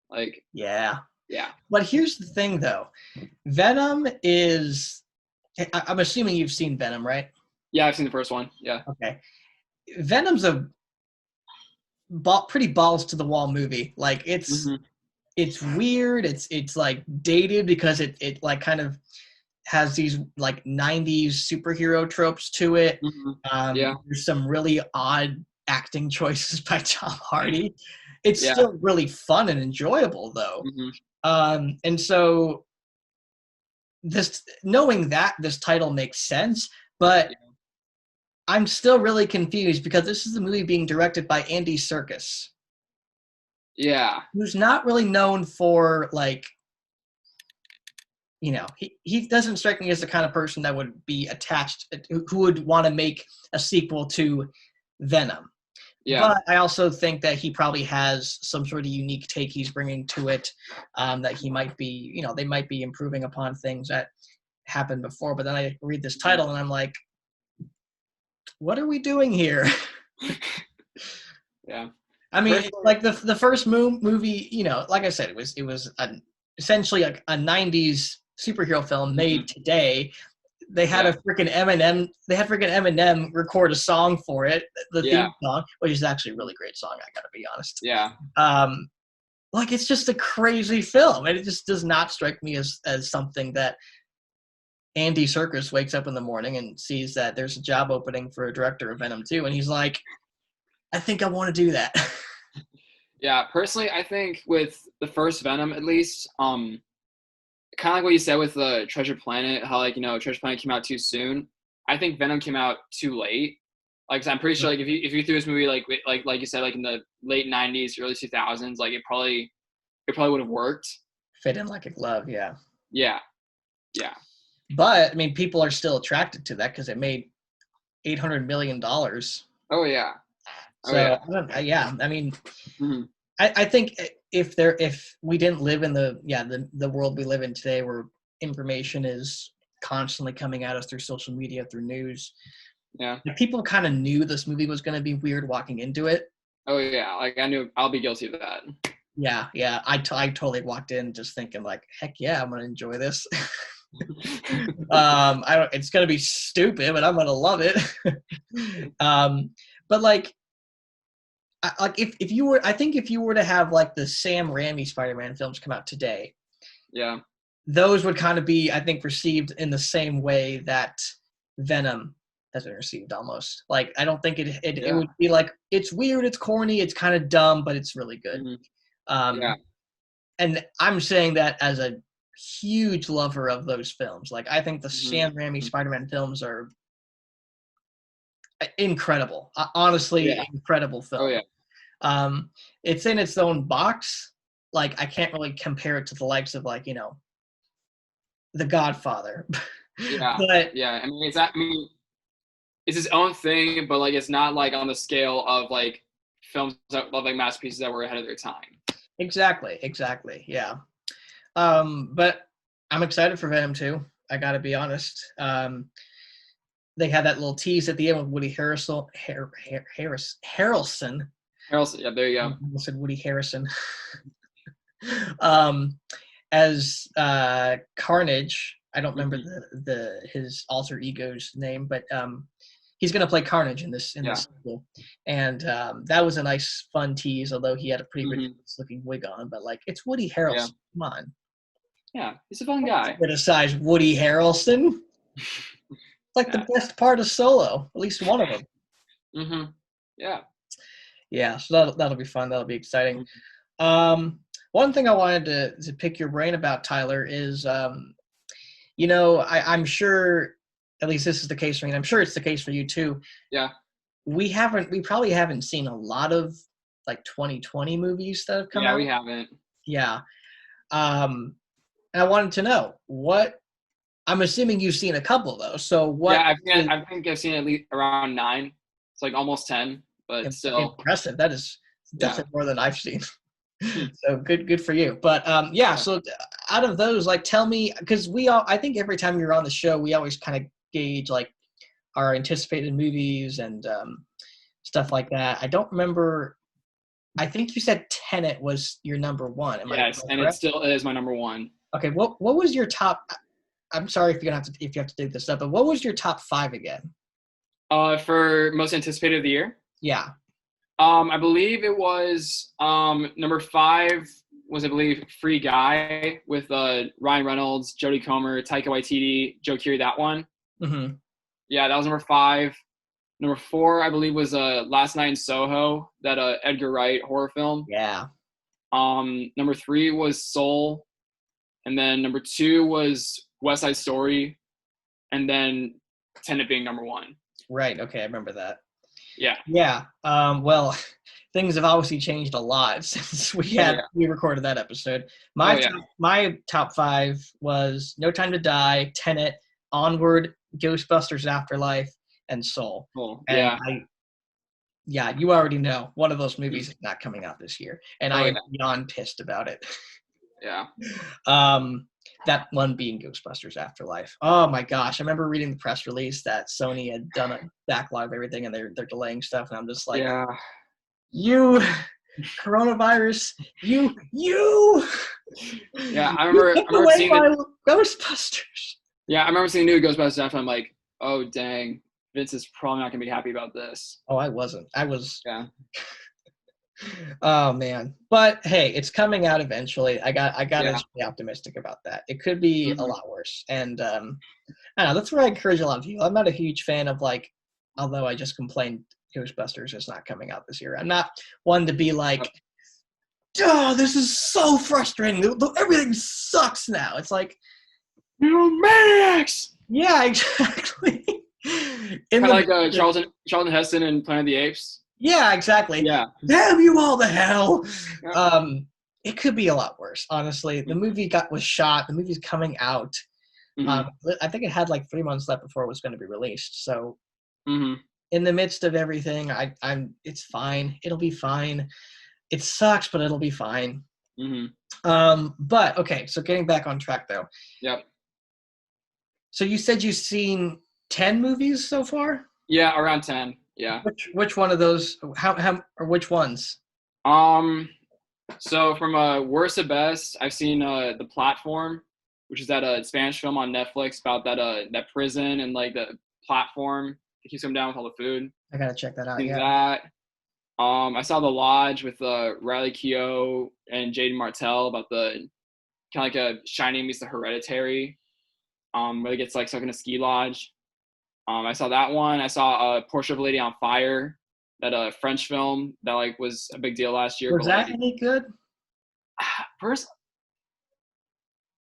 like But here's the thing, though. Venom is. I'm assuming you've seen Venom, right? Yeah, I've seen the first one. Yeah. Okay. Venom's pretty balls to the wall movie. Like it's weird. It's like dated because it like kind of has these like 90s superhero tropes to it. Yeah. There's some really odd acting choices by Tom Hardy. It's Yeah. still really fun and enjoyable though. And so knowing that this title makes sense, but I'm still really confused because this is a movie being directed by Andy Serkis. Yeah. Who's not really known for like, you know, he doesn't strike me as the kind of person that would be attached, who would want to make a sequel to Venom. Yeah. But I also think that he probably has some sort of unique take he's bringing to it, that he might be, you know, they might be improving upon things that happened before. But then I read this title and I'm like, what are we doing here? Yeah. I mean, like the first movie, you know, like I said, it was essentially a 90s superhero film made today. They had a freaking Eminem. They had freaking Eminem record a song for it, the theme song, which is actually a really great song. I gotta be honest. Yeah. Like it's just a crazy film, and it just does not strike me as something that Andy Serkis wakes up in the morning and sees that there's a job opening for a director of Venom 2, and he's like, I think I want to do that. Yeah, personally, I think with the first Venom, at least, kind of like what you said with the Treasure Planet, how like, you know, Treasure Planet came out too soon. I think Venom came out too late. Like, 'cause I'm pretty sure, like, if you threw this movie like you said, like in the late '90s, early 2000s, like it probably would have worked. Fit in like a glove, yeah. Yeah, yeah. But I mean, people are still attracted to that because it made $800 million. Oh yeah. So I mean, I think if we didn't live in the world we live in today, where information is constantly coming at us through social media, through news, people kind of knew this movie was going to be weird walking into it. Oh yeah, like I knew I'll be guilty of that. Yeah. I totally walked in just thinking like, heck yeah, I'm going to enjoy this. It's going to be stupid, but I'm going to love it. But like if you were to have like the Sam Raimi Spider-Man films come out today, those would kind of be, I think, received in the same way that Venom has been received almost. Like, I don't think it would be like, it's weird, it's corny, it's kind of dumb, but it's really good. And I'm saying that as a huge lover of those films. Like, I think the Sam Raimi Spider-Man films are incredible. Honestly, incredible film. Oh yeah. It's in its own box. Like, I can't really compare it to the likes of, like, you know, The Godfather. But, I mean, it's its own thing, but like it's not like on the scale of like films that love like masterpieces that were ahead of their time. Exactly. Yeah. But I'm excited for Venom 2. I gotta be honest. They had that little tease at the end with Woody Harrelson. Harrelson, yeah, there you go. I said Woody Harrison. As Carnage. I don't remember his alter ego's name, but he's going to play Carnage in this sequel. And that was a nice, fun tease, although he had a pretty ridiculous-looking wig on. But, like, it's Woody Harrelson. Yeah. Come on. Yeah, he's a fun guy. Criticize Woody Harrelson. Like the best part of Solo, at least one of them. Yeah. Yeah, so that'll be fun. That'll be exciting. One thing I wanted to pick your brain about, Tyler, is, you know, I'm sure, at least this is the case for me, and I'm sure it's the case for you too. Yeah. We probably haven't seen a lot of like 2020 movies that have come out. Yeah, we haven't. Yeah. And I wanted to know I'm assuming you've seen a couple though. So what? Yeah, I think I've seen at least around 9. It's like almost 10, but still impressive. That is definitely more than I've seen. So good for you. But so out of those, like, tell me, because I think every time you're on the show, we always kind of gauge like our anticipated movies and stuff like that. I don't remember. I think you said Tenet was your number one. Yes, and it still is my number one. Okay, what was your top? I'm sorry if you have to dig this up, but what was your top 5 again? For most anticipated of the year? Yeah. I believe it was number 5 was, I believe, Free Guy with Ryan Reynolds, Jodie Comer, Taika Waititi, Joe Keery, that one. Mm-hmm. Yeah, that was number 5. Number 4, I believe, was Last Night in Soho, that Edgar Wright horror film. Yeah. Number 3 was Soul, and then number 2 was West Side Story, and then Tenet being number 1. Right. Okay, I remember that. Yeah. Yeah. Well, things have obviously changed a lot since we recorded that episode. My top 5 was No Time to Die, Tenet, Onward, Ghostbusters Afterlife, and Soul. Cool. And you already know one of those movies is not coming out this year, and I am beyond pissed about it. Yeah. That one being Ghostbusters Afterlife. Oh my gosh, I remember reading the press release that Sony had done a backlog of everything, and they're delaying stuff, and I'm just like, you coronavirus, you. Yeah, I remember seeing Ghostbusters. Yeah, I remember seeing new Ghostbusters Afterlife. I'm like, oh dang, Vince is probably not gonna be happy about this. Oh, I wasn't. I was. Yeah. Oh man, but hey, it's coming out eventually. I got to be optimistic about that. It could be a lot worse, and I don't know. That's where I encourage a lot of people. I'm not a huge fan of although I just complained Ghostbusters is not coming out this year. I'm not one to be like, oh, this is so frustrating. Everything sucks now. It's like, you maniacs. Yeah, exactly. Kind of like Charlton Heston in Planet of the Apes. Yeah, exactly. Yeah. Damn you all to hell. Yeah. It could be a lot worse, honestly. The movie was shot. The movie's coming out. Mm-hmm. I think it had 3 months left before it was going to be released. So in the midst of everything, it's fine. It'll be fine. It sucks, but it'll be fine. But okay, so getting back on track though. Yep. So you said you've seen 10 movies so far? Yeah, around 10. Yeah. Which one of those? How or which ones? So from worst to best, I've seen The Platform, which is that Spanish film on Netflix about that prison and the platform that keeps them down with all the food. I gotta check that out. Yeah. That. I saw The Lodge with Riley Keough and Jaden Martell about the kind of like a Shining meets The Hereditary, where they get stuck in a ski lodge. I saw that one. I saw Portrait of a Lady on Fire, that French film that was a big deal last year. Was that any good?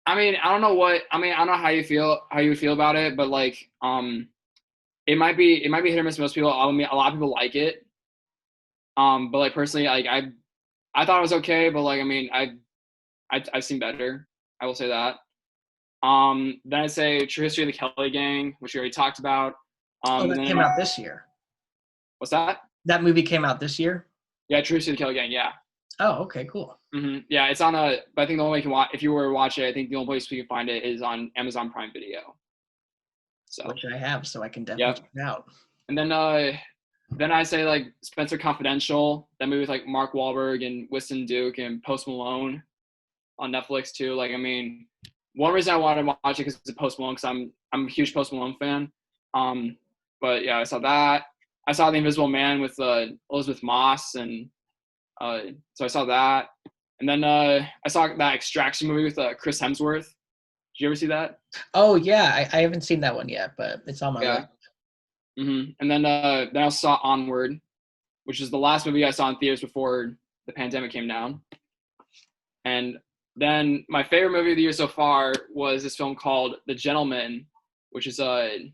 I mean, I don't know how you would feel about it, but it might be hit or miss for most people. I mean, a lot of people like it. But personally, I thought it was okay, but I've seen better. I will say that. Then I'd say True History of the Kelly Gang, which we already talked about. That came out this year. What's that? That movie came out this year? Yeah, True History of the Kelly Gang, yeah. Oh, okay, cool. Yeah, it's on but I think the only way you can watch, if you were to watch it, I think the only place we can find it is on Amazon Prime Video. So, which I have, so I can definitely check it out. And then I say Spencer Confidential, that movie with Mark Wahlberg and Winston Duke and Post Malone on Netflix too. One reason I wanted to watch it because it's a Post Malone, because I'm a huge Post Malone fan. But yeah, I saw that. I saw The Invisible Man with Elizabeth Moss, and so I saw that. And then I saw that Extraction movie with Chris Hemsworth. Did you ever see that? Oh yeah, I haven't seen that one yet, but it's on my list. And then I saw Onward, which is the last movie I saw in theaters before the pandemic came down. And then my favorite movie of the year so far was this film called The Gentleman, which is have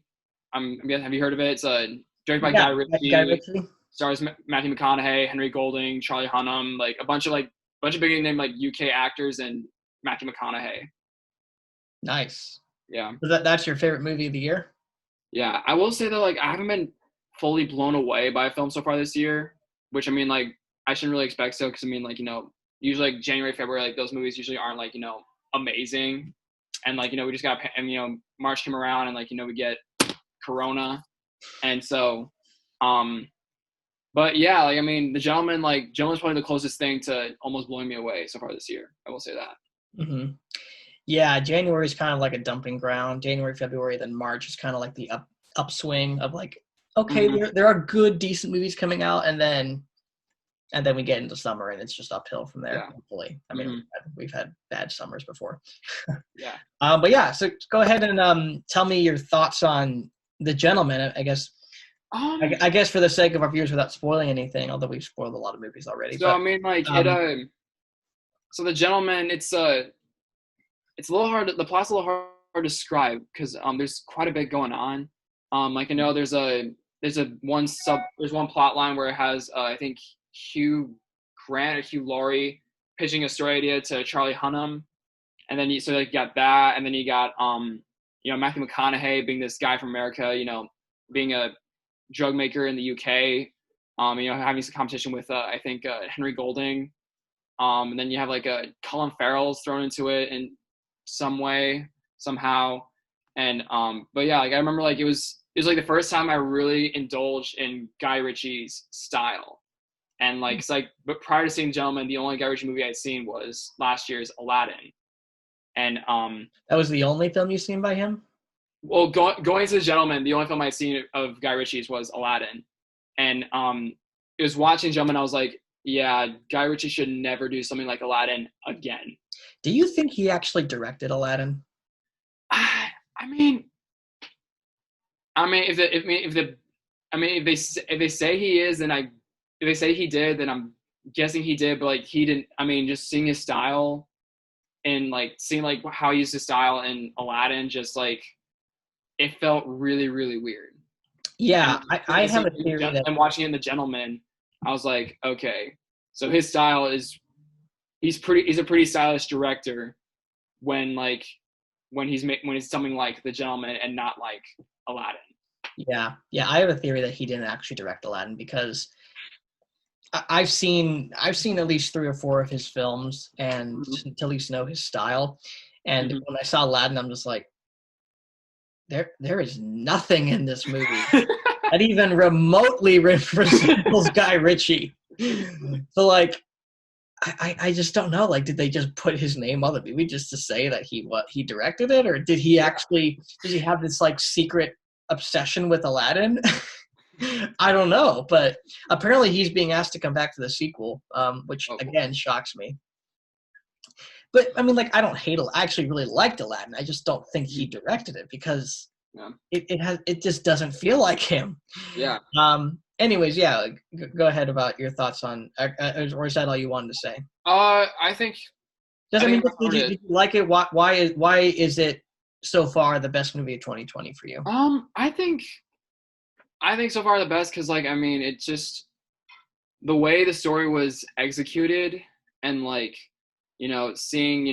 you heard of it? It's directed by Guy Ritchie. Stars Matthew McConaughey, Henry Golding, Charlie Hunnam, a bunch of big name UK actors, and Matthew McConaughey. Nice. Yeah. So that's your favorite movie of the year? Yeah, I will say that I haven't been fully blown away by a film so far this year, which I shouldn't really expect so, because usually January, February, those movies usually aren't amazing, and we just got, and March came around, and we get Corona, and so but yeah, The Gentleman's probably the closest thing to almost blowing me away so far this year. I will say that. Yeah, January is kind of like a dumping ground. January, February, then March is kind of the upswing of okay, there are good, decent movies coming out, and then And then we get into summer, and it's just uphill from there. Yeah. Hopefully, I mean, we've had bad summers before. Yeah. But yeah, so go ahead and tell me your thoughts on The Gentleman. I guess. I guess for the sake of our viewers, without spoiling anything, although we've spoiled a lot of movies already. So but, I mean, like so The Gentleman, it's a little hard. The plot's a little hard to describe because there's quite a bit going on. Like I know there's one plot line where it has I think Hugh Grant or Hugh Laurie pitching a story idea to Charlie Hunnam, and then you got that, and then you got Matthew McConaughey being this guy from America, being a drug maker in the UK, having some competition with I think Henry Golding, and then you have like Colin Farrell's thrown into it in some way somehow, and but yeah, like I remember like it was like the first time I really indulged in Guy Ritchie's style. And like, it's like, but prior to seeing Gentleman, the only Guy Ritchie movie I'd seen was last year's Aladdin. And that was the only film you've seen by him? Well, going into The Gentleman, the only film I'd seen of Guy Ritchie's was Aladdin. And it was watching Gentleman, I was like, yeah, Guy Ritchie should never do something like Aladdin again. Do you think he actually directed Aladdin? I mean, if they say he is, then if they say he did, then I'm guessing he did, but like he didn't. I mean, just seeing his style and like seeing like how he used his style in Aladdin, just like it felt really, really weird. Yeah, I have a theory that I'm watching it in The Gentleman. I was like, okay, so his style is he's a pretty stylish director when he's something like The Gentleman and not like Aladdin. Yeah, I have a theory that he didn't actually direct Aladdin because I've seen at least 3 or 4 of his films and to at least know his style. And when I saw Aladdin, I'm just like, there is nothing in this movie that even remotely resembles Guy Ritchie. So like, I just don't know. Like, did they just put his name on the movie just to say that he directed it, or did he have this like secret obsession with Aladdin? I don't know, but apparently he's being asked to come back to the sequel, which again shocks me. But I mean, like, I don't hate it. I actually really liked Aladdin. I just don't think he directed it because it just doesn't feel like him. Yeah. Anyways, yeah. Go ahead about your thoughts on, or is that all you wanted to say? I think. Did you like it? Why is it so far the best movie of 2020 for you? I think so far the best because, like, I mean, it's just the way the story was executed and, like, seeing,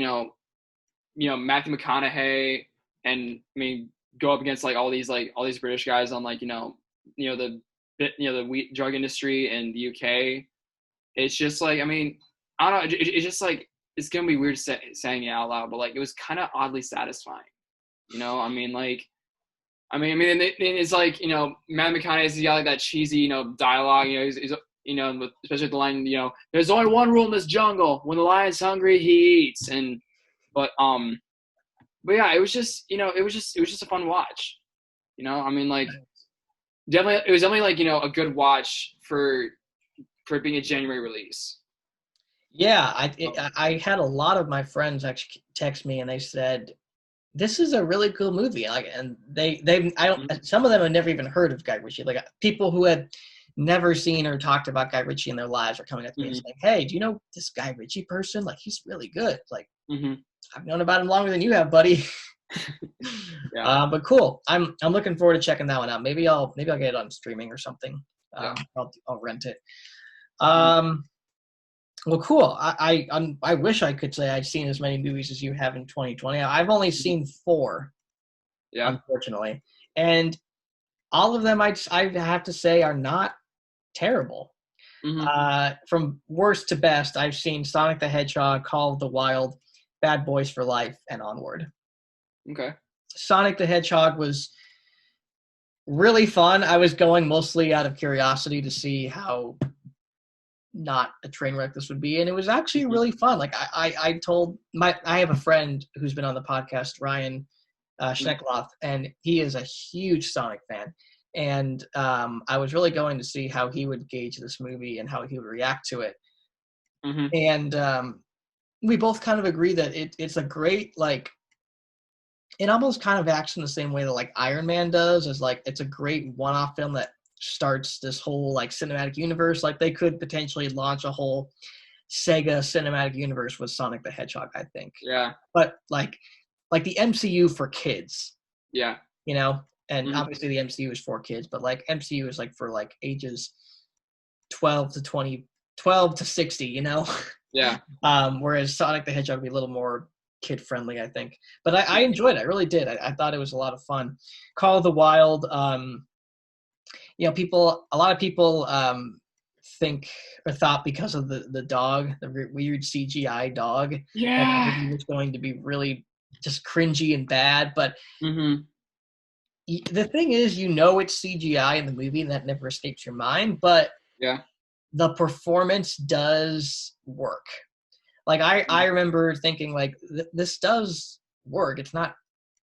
Matthew McConaughey and, I mean, go up against, like, all these British guys on, like, the wheat drug industry in the UK. It's just, like, I mean, I don't know. It's just, like, it's going to be weird saying it out loud, but, like, it was kind of oddly satisfying. I mean, like, it's like, Matt McConaughey's got like that cheesy, dialogue, he's especially with the line, there's only one rule in this jungle. When the lion's hungry, he eats. But yeah, it was just a fun watch. I mean, like, it was definitely like, a good watch for being a January release. Yeah. I had a lot of my friends actually text me and they said, this is a really cool movie. Like, and some of them have never even heard of Guy Ritchie. Like, people who had never seen or talked about Guy Ritchie in their lives are coming up to me and saying, "Hey, do you know this Guy Ritchie person? Like, he's really good. Like, I've known about him longer than you have, buddy." Yeah. But cool. I'm looking forward to checking that one out. Maybe I'll get it on streaming or something. I'll rent it. Well, cool. I wish I could say I'd seen as many movies as you have in 2020. I've only seen 4, unfortunately, and all of them I have to say are not terrible. From worst to best, I've seen Sonic the Hedgehog, Call of the Wild, Bad Boys for Life, and Onward. Okay. Sonic the Hedgehog was really fun. I was going mostly out of curiosity to see how not a train wreck this would be, and it was actually really fun. Like, I have a friend who's been on the podcast, Ryan Schneckloth, and he is a huge Sonic fan, and I was really going to see how he would gauge this movie and how he would react to it. Mm-hmm. And we both kind of agree that it's a great, like, it almost kind of acts in the same way that like Iron Man does, is like it's a great one-off film that starts this whole like cinematic universe. Like they could potentially launch a whole Sega cinematic universe with Sonic the Hedgehog, I think. Yeah. But like the MCU for kids. Yeah. You know? And Mhm. obviously the MCU is for kids, but like MCU is like for like ages 12 to 60, you know? Yeah. Whereas Sonic the Hedgehog would be a little more kid friendly, I think. But I enjoyed it. I really did. I thought it was a lot of fun. Call of the Wild, you know, a lot of people think or thought because of the dog, the weird CGI dog, Yeah. that the movie was going to be really just cringy and bad. But Mm-hmm. the thing is, you know, it's CGI in the movie, and that never escapes your mind. But Yeah. the performance does work. Like I remember thinking like this does work. It's not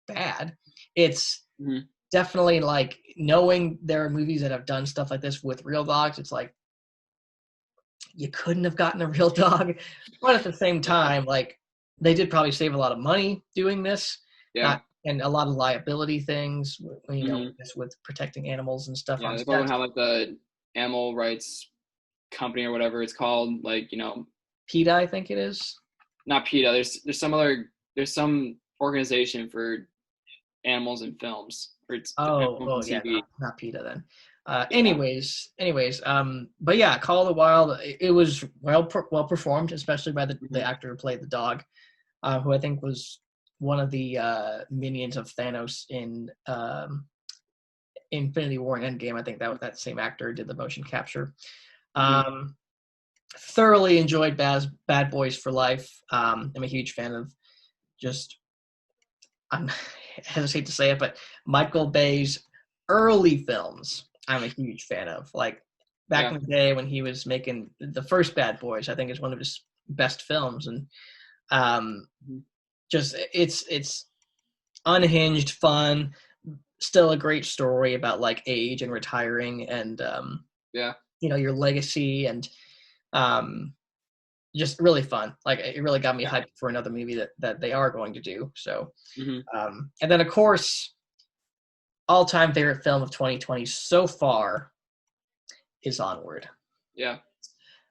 bad. It's Mhm. definitely like knowing there are movies that have done stuff like this with real dogs. It's like you couldn't have gotten a real dog, but at the same time, like they did probably save a lot of money doing this. Yeah. And a lot of liability things, you know, Mhm. just with protecting animals and stuff. Yeah. On They set. probably have like the animal rights company or whatever it's called. Like, you know, PETA, I think it is. not PETA. There's some organization for animals in films. Or it's Oh yeah, TV. not PETA then. Yeah. Anyways, but yeah, Call of the Wild. It was well performed, especially by the Mhm. actor who played the dog, who I think was one of the minions of Thanos in Infinity War and Endgame. I think that same actor did the motion capture. Mhm. Thoroughly enjoyed Bad Boys for Life. I'm a huge fan of just. I hesitate to say it, but Michael Bay's early films, I'm a huge fan of. Like back Yeah. in the day when he was making the first Bad Boys, I think is one of his best films, and Mhm. just it's unhinged, fun, still a great story about like age and retiring, and Yeah. you know, your legacy, and um, just really fun. Like it really got me hyped for another movie that they are going to do. So, Mhm. and then of course, all-time favorite film of 2020 so far is Onward. Yeah.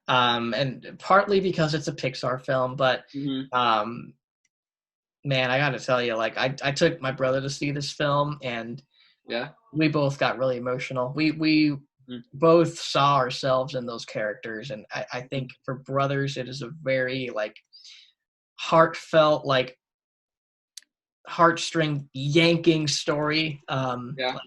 And partly because it's a Pixar film, but Mhm. man, I got to tell you, like I took my brother to see this film, and Yeah. we both got really emotional. We Mhm. both saw ourselves in those characters, and I think for brothers, it is a very like heartfelt, like heartstring yanking story. Yeah.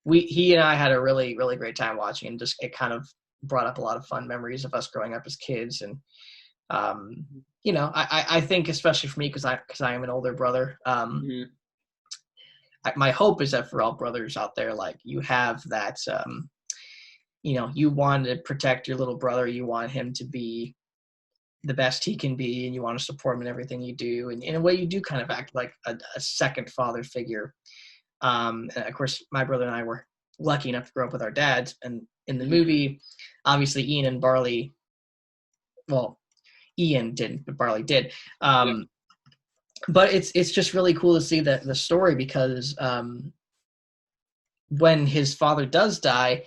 He and I had a really, really great time watching, and just it kind of brought up a lot of fun memories of us growing up as kids. And you know, I think especially for me, because I am an older brother, Mhm. my hope is that for all brothers out there, like you have that, you know, you want to protect your little brother, you want him to be the best he can be, and you want to support him in everything you do, and in a way you do kind of act like a second father figure. And of course, my brother and I were lucky enough to grow up with our dads. And in the Mhm. movie, obviously Ian and Barley, well, Ian didn't, but Barley did. Yeah. But it's just really cool to see the story, because when his father does die,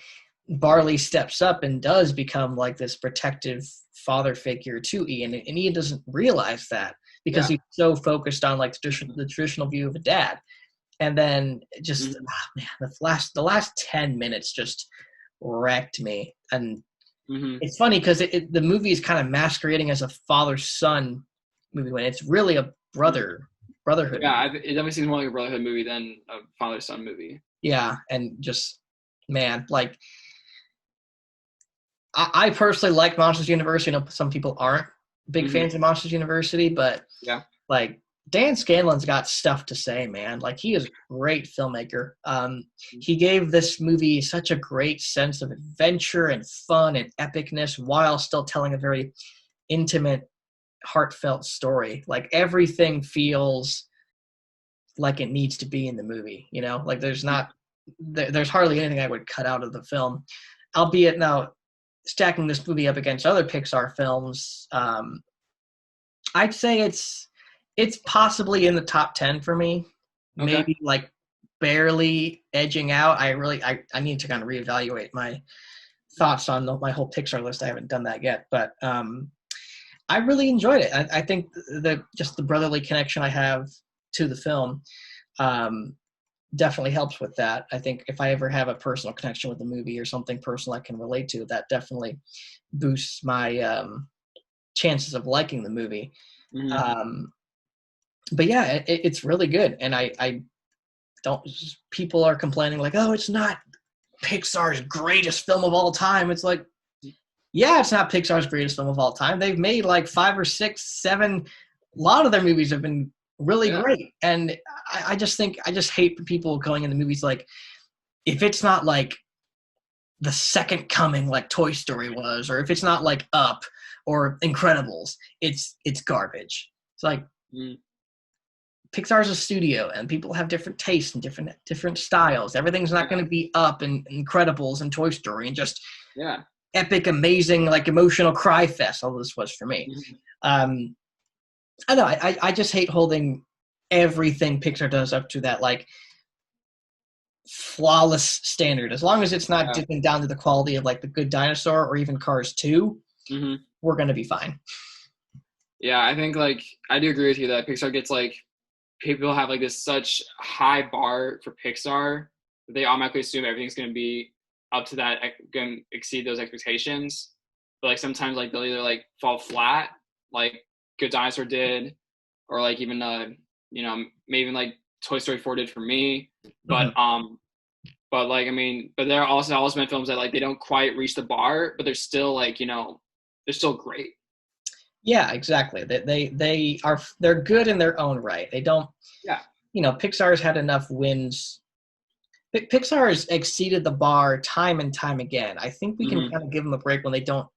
Barley steps up and does become like this protective father figure to Ian, and Ian doesn't realize that because Yeah. he's so focused on like the traditional view of a dad. And then just Mhm. man, the last 10 minutes just wrecked me. And Mhm. it's funny because the movie is kind of masquerading as a father-son movie when it's really a brotherhood Yeah. movie. It definitely seems more like a brotherhood movie than a father-son movie. Yeah, and just man, like I personally like Monsters University. I know some people aren't big Mhm. fans of Monsters University, but Yeah. like Dan Scanlon's got stuff to say, man. Like he is a great filmmaker. He gave this movie such a great sense of adventure and fun and epicness while still telling a very intimate, heartfelt story. Like everything feels like it needs to be in the movie, you know? Like there's not there's hardly anything I would cut out of the film, albeit now stacking this movie up against other Pixar films. I'd say it's possibly in the top 10 for me. Okay. Maybe like barely edging out. I need to kind of reevaluate my thoughts on my whole Pixar list. I haven't done that yet, but I really enjoyed it. I think just the brotherly connection I have to the film definitely helps with that. I think if I ever have a personal connection with the movie or something personal I can relate to, that definitely boosts my chances of liking the movie. Mm-hmm. But yeah, it's really good. And I don't, people are complaining like, oh, it's not Pixar's greatest film of all time. It's like, yeah, it's not Pixar's greatest film of all time. They've made like 5 or 6, 7. A lot of their movies have been really great. And I just hate people going into movies like, if it's not like The Second Coming like Toy Story was, or if it's not like Up or Incredibles, it's garbage. It's like, Pixar's a studio, and people have different tastes and different styles. Everything's not going to be Up and Incredibles and Toy Story and just epic, amazing, like emotional cry fest. All this was for me. I know. I just hate holding everything Pixar does up to that like flawless standard. As long as it's not dipping down to the quality of like The Good Dinosaur or even Cars 2, we're going to be fine. Yeah, I think like I do agree with you that Pixar gets like, people have like this such high bar for Pixar that they automatically assume everything's going to be up to that, going to exceed those expectations. But like sometimes like they'll either like fall flat, like Good Dinosaur did, or like even maybe even like Toy Story 4 did for me. But but like I mean, but there are also been films that like they don't quite reach the bar, but they're still like they're still great. Yeah, exactly. They're good in their own right. They don't. Yeah. Pixar's had enough wins. Pixar has exceeded the bar time and time again. I think we can kind of give them a break when they don't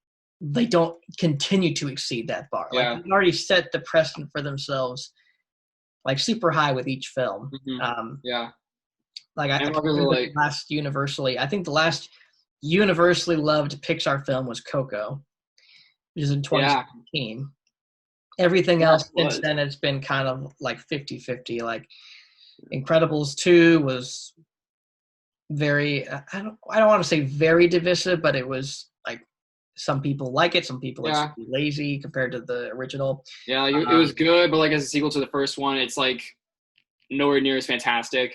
continue to exceed that bar. Yeah. Like, they've already set the precedent for themselves, like super high with each film. Like I think the last universally loved Pixar film was Coco, which is in 2017. Everything else since then has been kind of like 50-50. Like Incredibles 2 was very, I don't want to say very divisive, but it was like some people like it, some people it's lazy compared to the original. Yeah, it was good, but like as a sequel to the first one, it's like nowhere near as fantastic.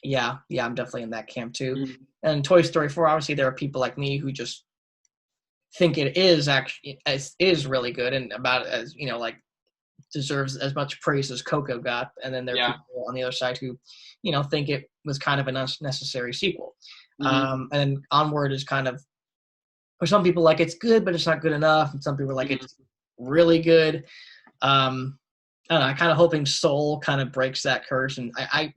Yeah, I'm definitely in that camp too. And Toy Story 4, obviously there are people like me who just think it is actually is really good and about as like deserves as much praise as Coco got, and then there are people on the other side who think it was kind of an unnecessary sequel. And Onward is kind of, for some people, like it's good but it's not good enough, and some people are like it's really good. I don't know, I kind of hoping Soul kind of breaks that curse, and I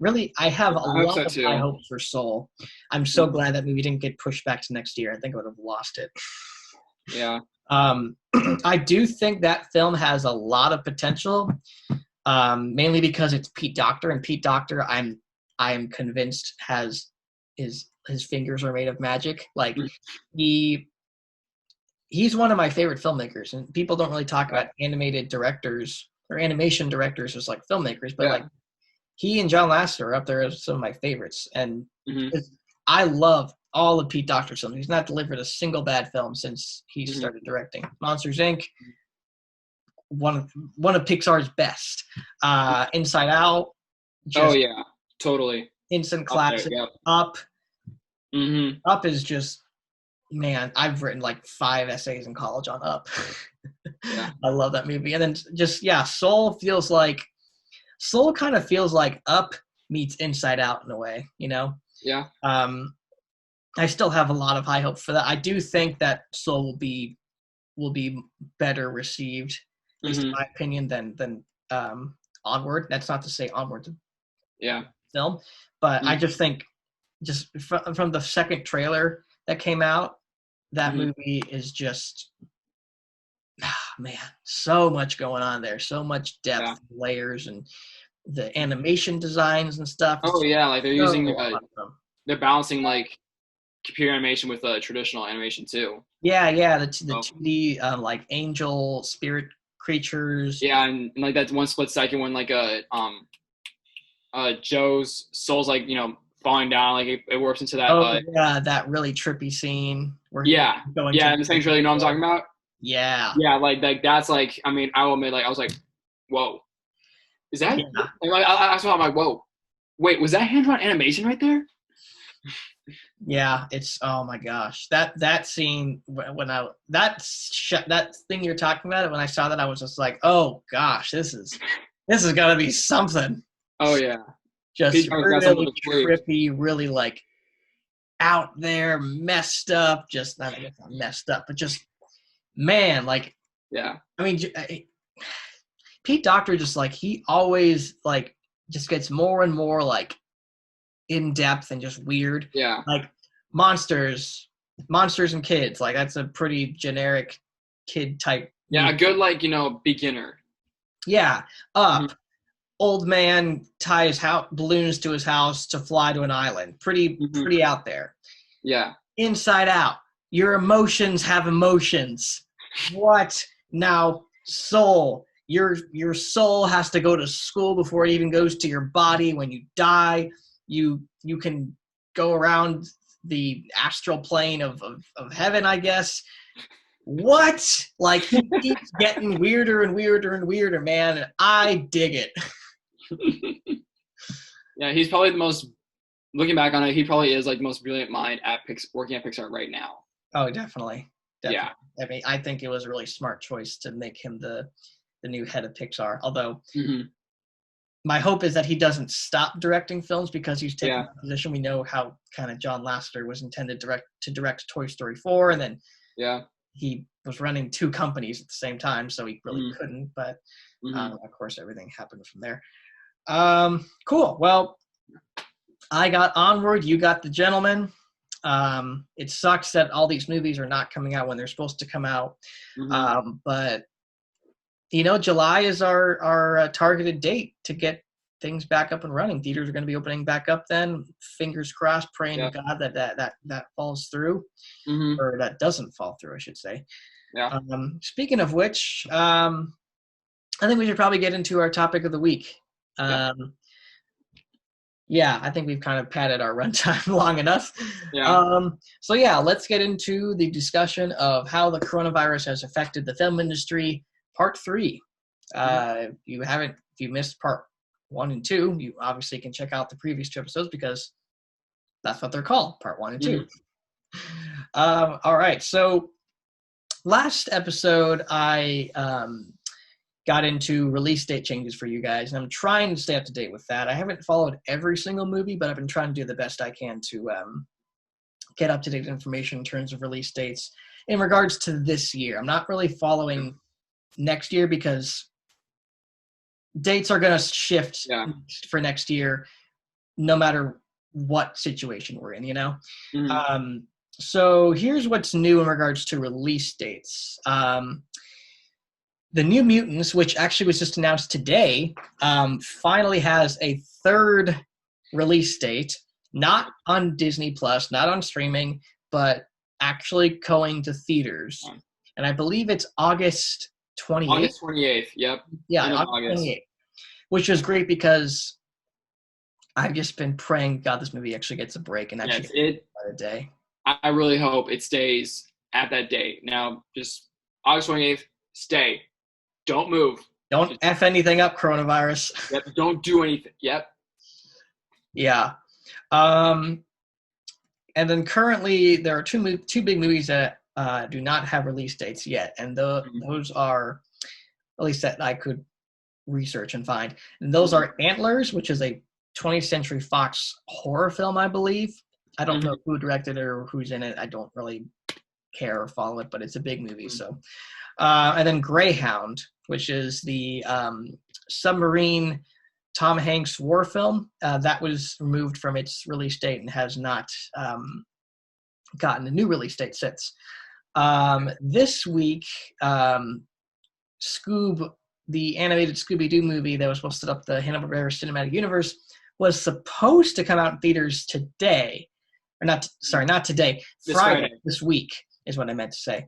have a lot of high hopes for Soul. I'm so glad that movie didn't get pushed back to next year. I think I would have lost it. Yeah. I do think that film has a lot of potential, mainly because it's Pete Docter, and Pete Docter, I am convinced his fingers are made of magic. Like he's one of my favorite filmmakers, and people don't really talk about animated directors or animation directors as like filmmakers, but like he and John Lasseter are up there as some of my favorites, and I love all of Pete Docter's films. He's not delivered a single bad film since he started directing. Monsters Inc., one of Pixar's best. Inside Out. Totally. Instant classic. Up. Up is just, man, I've written like 5 essays in college on Up. I love that movie. And then just, Soul kind of feels like Up meets Inside Out in a way, Yeah. I still have a lot of high hopes for that. I do think that Soul will be better received, at least in my opinion, than Onward. That's not to say Onward's film, but I just think just from the second trailer that came out, that movie is just, man, so much going on there, so much depth, layers, and the animation designs and stuff. Like they're using they're balancing like computer animation with traditional animation too. Yeah, the 2D like angel spirit creatures. Yeah, and like that one split second when like Joe's soul's like falling down, like it warps into that. Yeah, that really trippy scene. Where and the sanctuary. You know what I'm talking about? Yeah. Yeah, like that's like, I mean, I will admit, like I was like, whoa, is that? Yeah. Like, I saw, I'm like, whoa, wait, was that hand-drawn animation right there? Yeah, it's, oh my gosh, that scene that thing you're talking about, when I saw that, I was just like, oh gosh, this is gonna be something. Oh yeah, just really trippy, really like out there, messed up. Just not messed up, but just man, like yeah. I mean, Pete Docter just like he always like just gets more and more like in depth and just weird. Yeah. Like monsters and kids. Like that's a pretty generic kid type. Yeah, movie. A good like beginner. Yeah. Up. Old man ties balloons to his house to fly to an island. Pretty out there. Yeah. Inside Out. Your emotions have emotions. What? Now, soul. Your soul has to go to school before it even goes to your body. When you die, you can go around the astral plane of heaven, I guess. What? Like, he keeps getting weirder and weirder and weirder, man. I dig it. Yeah, he's probably the most, looking back on it, he probably is like the most brilliant mind at working at Pixar right now. Oh, definitely. Yeah. I mean, I think it was a really smart choice to make him the new head of Pixar. Although, my hope is that he doesn't stop directing films because he's taking a position. We know how kind of John Lasseter was intended to direct Toy Story 4, and then he was running two companies at the same time, so he really couldn't. But of course, everything happened from there. Cool. Well, I got Onward. You got The Gentleman. It sucks that all these movies are not coming out when they're supposed to come out. But July is our targeted date to get things back up and running. Theaters are going to be opening back up then. Fingers crossed, praying to God that falls through, or that doesn't fall through, I should say. Yeah. Speaking of which, I think we should probably get into our topic of the week. Yeah, I think we've kind of padded our runtime long enough. Yeah. So let's get into the discussion of how the coronavirus has affected the film industry, part 3. If you missed part 1 and 2, you obviously can check out the previous 2 episodes because that's what they're called, part 1 and 2. All right, so last episode I got into release date changes for you guys, and I'm trying to stay up to date with that. I haven't followed every single movie, but I've been trying to do the best I can to get up-to-date information in terms of release dates in regards to this year. I'm not really following next year because dates are going to shift for next year no matter what situation we're in, So here's what's new in regards to release dates. The New Mutants, which actually was just announced today, finally has a 3rd release date, not on Disney Plus, not on streaming, but actually going to theaters. And I believe it's August 28th. August 28th, yep. Yeah, August 28th, which is great because I've just been praying God this movie actually gets a break and actually gets by the day. I really hope it stays at that date. Now, just August 28th, stay. Don't move. Don't F anything up, coronavirus. Yep, don't do anything. Yep. Yeah. And then currently there are two big movies that do not have release dates yet. And those are, at least that I could research and find. And those are Antlers, which is a 20th Century Fox horror film, I believe. I don't know who directed it or who's in it. I don't really care or follow it, but it's a big movie. So, and then Greyhound, which is the submarine Tom Hanks war film that was removed from its release date and has not gotten a new release date since. This week, Scoob, the animated Scooby-Doo movie that was supposed to set up the Hanna-Barbera Cinematic Universe, was supposed to come out in theaters today, or not today. Friday, this week is what I meant to say.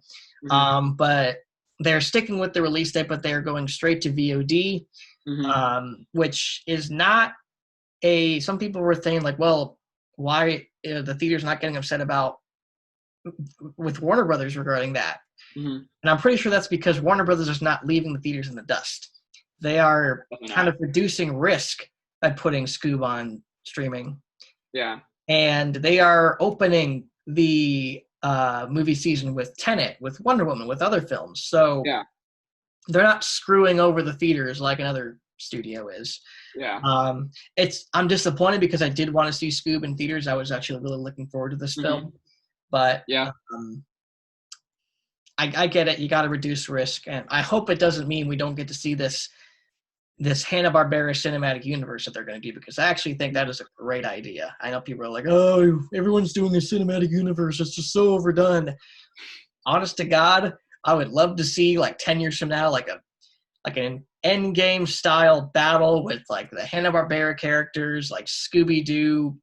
Mm-hmm. But they're sticking with the release date, but they're going straight to VOD, which is not some people were saying like, well, why the theater's not getting upset about with Warner Brothers regarding that. And I'm pretty sure that's because Warner Brothers is not leaving the theaters in the dust. They are kind of reducing risk by putting Scoob on streaming. Yeah. And they are opening the movie season with Tenet, with Wonder Woman, with other films. So they're not screwing over the theaters like another studio is. Yeah. I'm disappointed because I did want to see Scoob in theaters. I was actually really looking forward to this film. But I get it. You got to reduce risk. And I hope it doesn't mean we don't get to see this Hanna-Barbera cinematic universe that they're going to do, because I actually think that is a great idea. I know people are like, oh, everyone's doing a cinematic universe. It's just so overdone. Honest to God, I would love to see like 10 years from now, like an Endgame style battle with like the Hanna-Barbera characters like Scooby-Doo,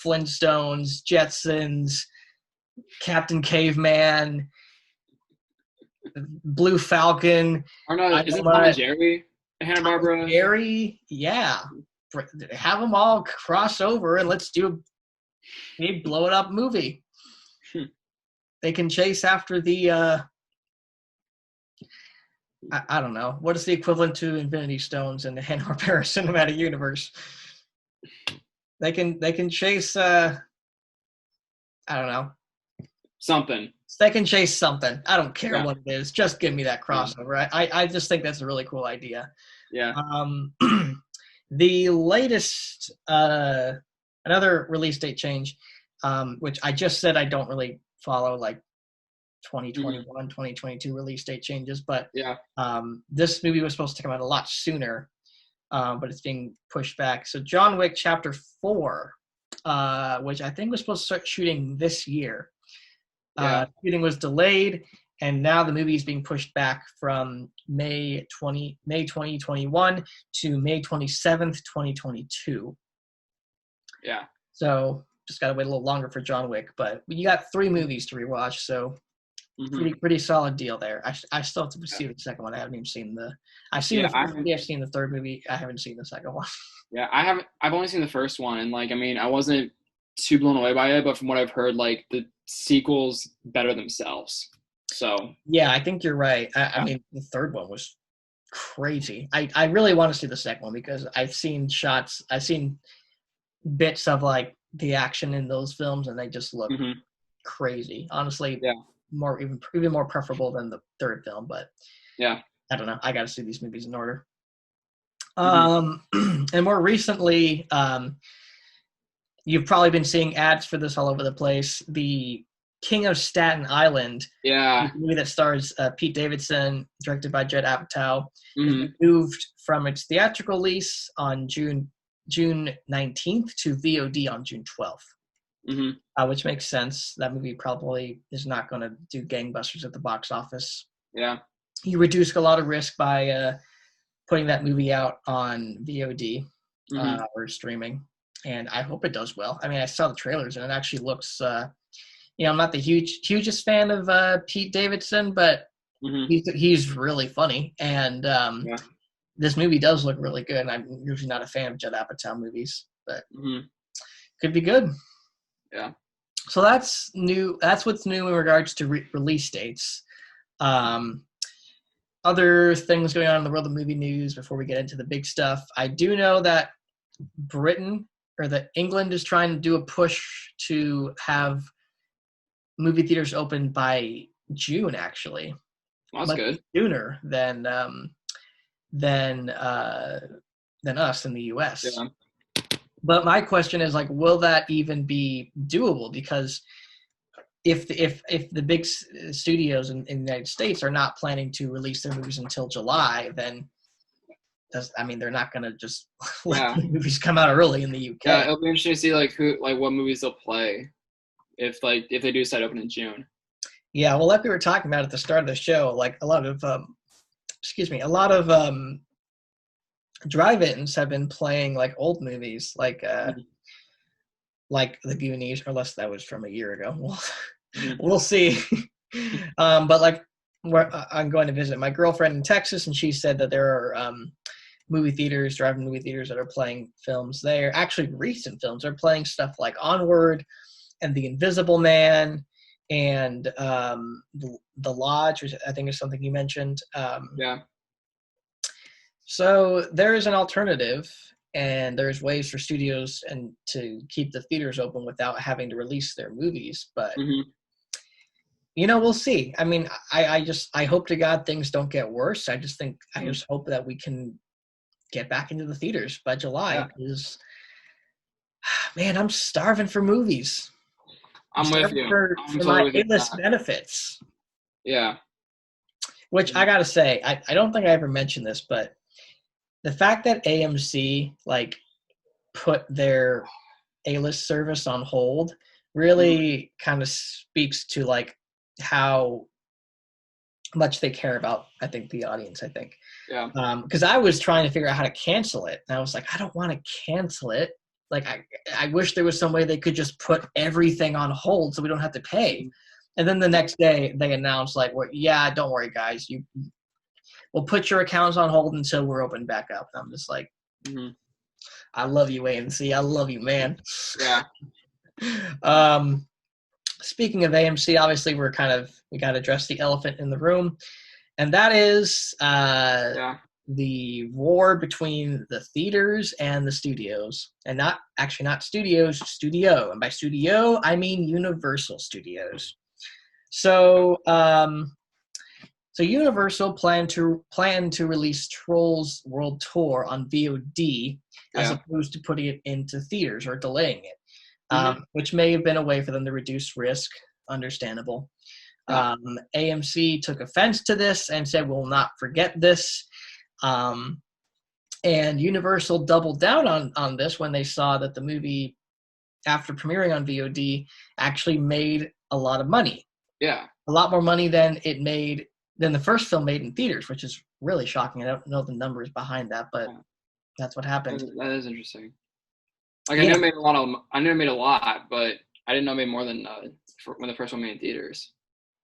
Flintstones, Jetsons, Captain Caveman, Blue Falcon. Or no, is it Tom and Jerry? Hanna-Barbera? Jerry, yeah. Have them all cross over and let's do a big blow it up movie. They can chase after the I don't know. What is the equivalent to Infinity Stones in the Hanna-Barbera cinematic universe? They can chase I don't know. Something. They can chase something. I don't care what it is. Just give me that crossover. I just think that's a really cool idea. Yeah. The latest another release date change, which I just said I don't really follow like 2021, 2022 release date changes, but this movie was supposed to come out a lot sooner, but it's being pushed back. So John Wick Chapter 4, which I think was supposed to start shooting this year. Shooting was delayed, and now the movie is being pushed back from May 2021 to May 27th, 2022. Yeah. So just got to wait a little longer for John Wick, but you got 3 movies to rewatch, so pretty solid deal there. I still have to see the second one. I haven't even seen I've seen the first movie, I've seen the third movie. I haven't seen the second one. Yeah, I've only seen the first one, and like, I mean, I wasn't too blown away by it, but from what I've heard, like the sequels better themselves. So yeah, I think you're right. I mean, the third one was crazy. I really want to see the second one because I've seen bits of like the action in those films, and they just look crazy. Honestly, even more preferable than the third film. But I don't know. I got to see these movies in order. And more recently, you've probably been seeing ads for this all over the place. The King of Staten Island, a movie that stars Pete Davidson, directed by Judd Apatow, moved from its theatrical release on June 19th to VOD on June 12th, which makes sense. That movie probably is not going to do gangbusters at the box office. Yeah. You reduce a lot of risk by putting that movie out on VOD or streaming. And I hope it does well. I mean, I saw the trailers, and it actually looks, I'm not the hugest fan of Pete Davidson, but he's really funny. And this movie does look really good. And I'm usually not a fan of Judd Apatow movies, but could be good. Yeah. So that's new. That's what's new in regards to release dates. Other things going on in the world of movie news before we get into the big stuff. I do know that England is trying to do a push to have movie theaters open by June, actually. Well, that's good. Sooner than us in the US. Yeah. But my question is, like, will that even be doable? Because if the big studios in the United States are not planning to release their movies until July, then they're not going to just let the movies come out early in the UK. Yeah, it'll be interesting to see what movies they'll play if they do decide to open in June. Yeah, well, like we were talking about at the start of the show, like a lot of drive-ins have been playing like old movies, like like the Goonies, unless that was from a year ago. Well, Mhm. we'll see. But like, I'm going to visit my girlfriend in Texas, and she said that there are drive-in movie theaters that are playing films there. Actually, recent films are playing stuff like Onward and The Invisible Man and the Lodge, which I think is something you mentioned. Yeah. So there is an alternative, and there's ways for studios and to keep the theaters open without having to release their movies. But Hmm. we'll see. I mean, I hope to God things don't get worse. I just hope that we can get back into the theaters by July, Yeah. because man, I'm starving for movies. I'm with starving you. for I'm for totally my with you. A-list benefits. Yeah. Which I gotta say, I don't think I ever mentioned this, but the fact that AMC like put their A-list service on hold really kind of speaks to like how much they care about, I think, the audience. I think. Yeah. Because I was trying to figure out how to cancel it, and I was like, I don't want to cancel it. Like, I wish there was some way they could just put everything on hold so we don't have to pay. And then the next day they announced, like, well, yeah, don't worry, guys, we'll put your accounts on hold until we're open back up. And I'm just like, Hmm. I love you, AMC. I love you, man. Yeah. Speaking of AMC, obviously we got to address the elephant in the room, and that is the war between the theaters and the studios, and not studios, studio. And by studio, I mean Universal Studios. So Universal planned to release Trolls World Tour on VOD as opposed to putting it into theaters or delaying it, which may have been a way for them to reduce risk. Understandable. AMC took offense to this and said, "We'll not forget this." And Universal doubled down on this when they saw that the movie, after premiering on VOD, actually made a lot of money. Yeah. A lot more money than the first film made in theaters, which is really shocking. I don't know the numbers behind that, but that's what happened. That is interesting. Like, I knew it made a lot, but I didn't know it made more than when the first one made in theaters.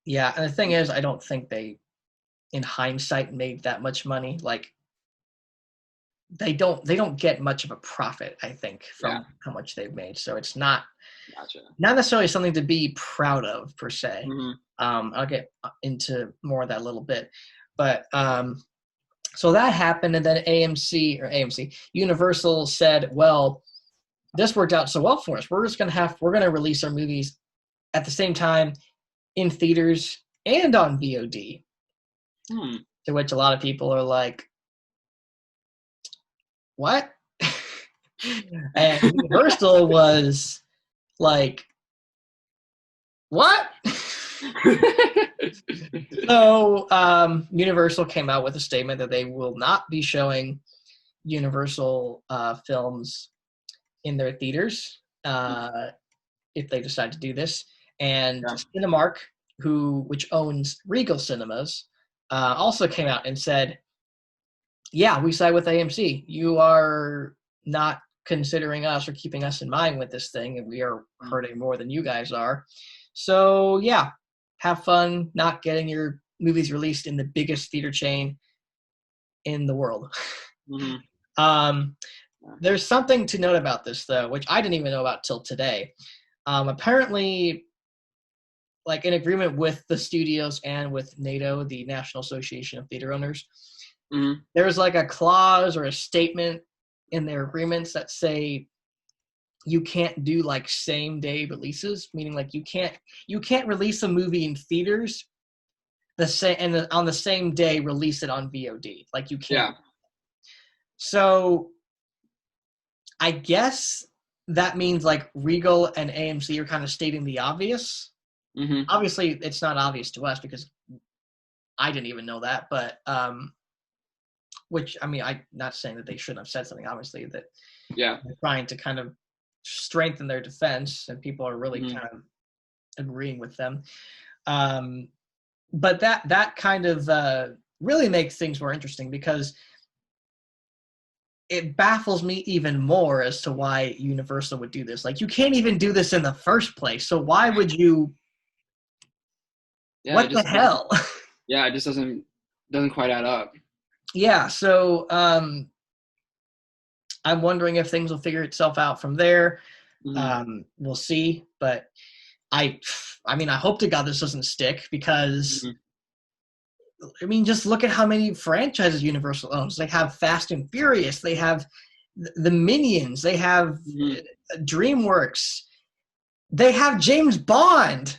Yeah, and the thing is, I don't think they, in hindsight, made that much money. Like, they don't get much of a profit, I think, from how much they've made. So it's not necessarily something to be proud of per se. I'll get into more of that a little bit, but so that happened, and then Universal said, well, this worked out so well for us. We're going to release our movies at the same time in theaters and on VOD. To which a lot of people are like, what? And Universal was like, what? So Universal came out with a statement that they will not be showing Universal films in their theaters if they decide to do this. And Cinemark, which owns Regal Cinemas, also came out and said, yeah, we side with AMC. You are not considering us or keeping us in mind with this thing, and we are hurting more than you guys are. So, yeah, have fun not getting your movies released in the biggest theater chain in the world. There's something to note about this, though, which I didn't even know about till today. Apparently, like, in agreement with the studios and with NATO, the National Association of Theater Owners, there's like a clause or a statement in their agreements that say you can't do like same day releases, meaning like you can't release a movie in theaters on the same day release it on VOD. Like, you can't. So I guess that means like Regal and AMC are kind of stating the obvious. Obviously, it's not obvious to us because I didn't even know that, but which, I mean, I'm not saying that they shouldn't have said something, obviously, that they're trying to kind of strengthen their defense, and people are really kind of agreeing with them. But that kind of really makes things more interesting, because it baffles me even more as to why Universal would do this. Like, you can't even do this in the first place. So why would you? Yeah, What the hell? Yeah, it just doesn't quite add up. Yeah. So I'm wondering if things will figure itself out from there. We'll see. But I mean, I hope to God this doesn't stick because. I mean, just look at how many franchises Universal owns. They have Fast and Furious. They have the Minions. They have DreamWorks. They have James Bond.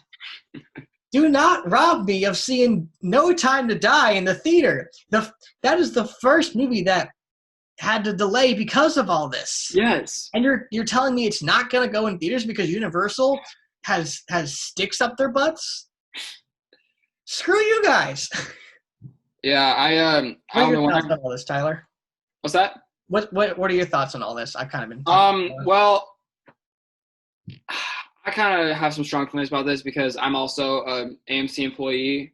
Do not rob me of seeing No Time to Die in the theater. That is the first movie that had to delay because of all this. Yes. And you're telling me it's not going to go in theaters because Universal has sticks up their butts? Screw you guys. Yeah, I don't know. What are your thoughts on all this, Tyler? What's that? What are your thoughts on all this? I've kind of been. Well, I kind of have some strong feelings about this because I'm also an AMC employee.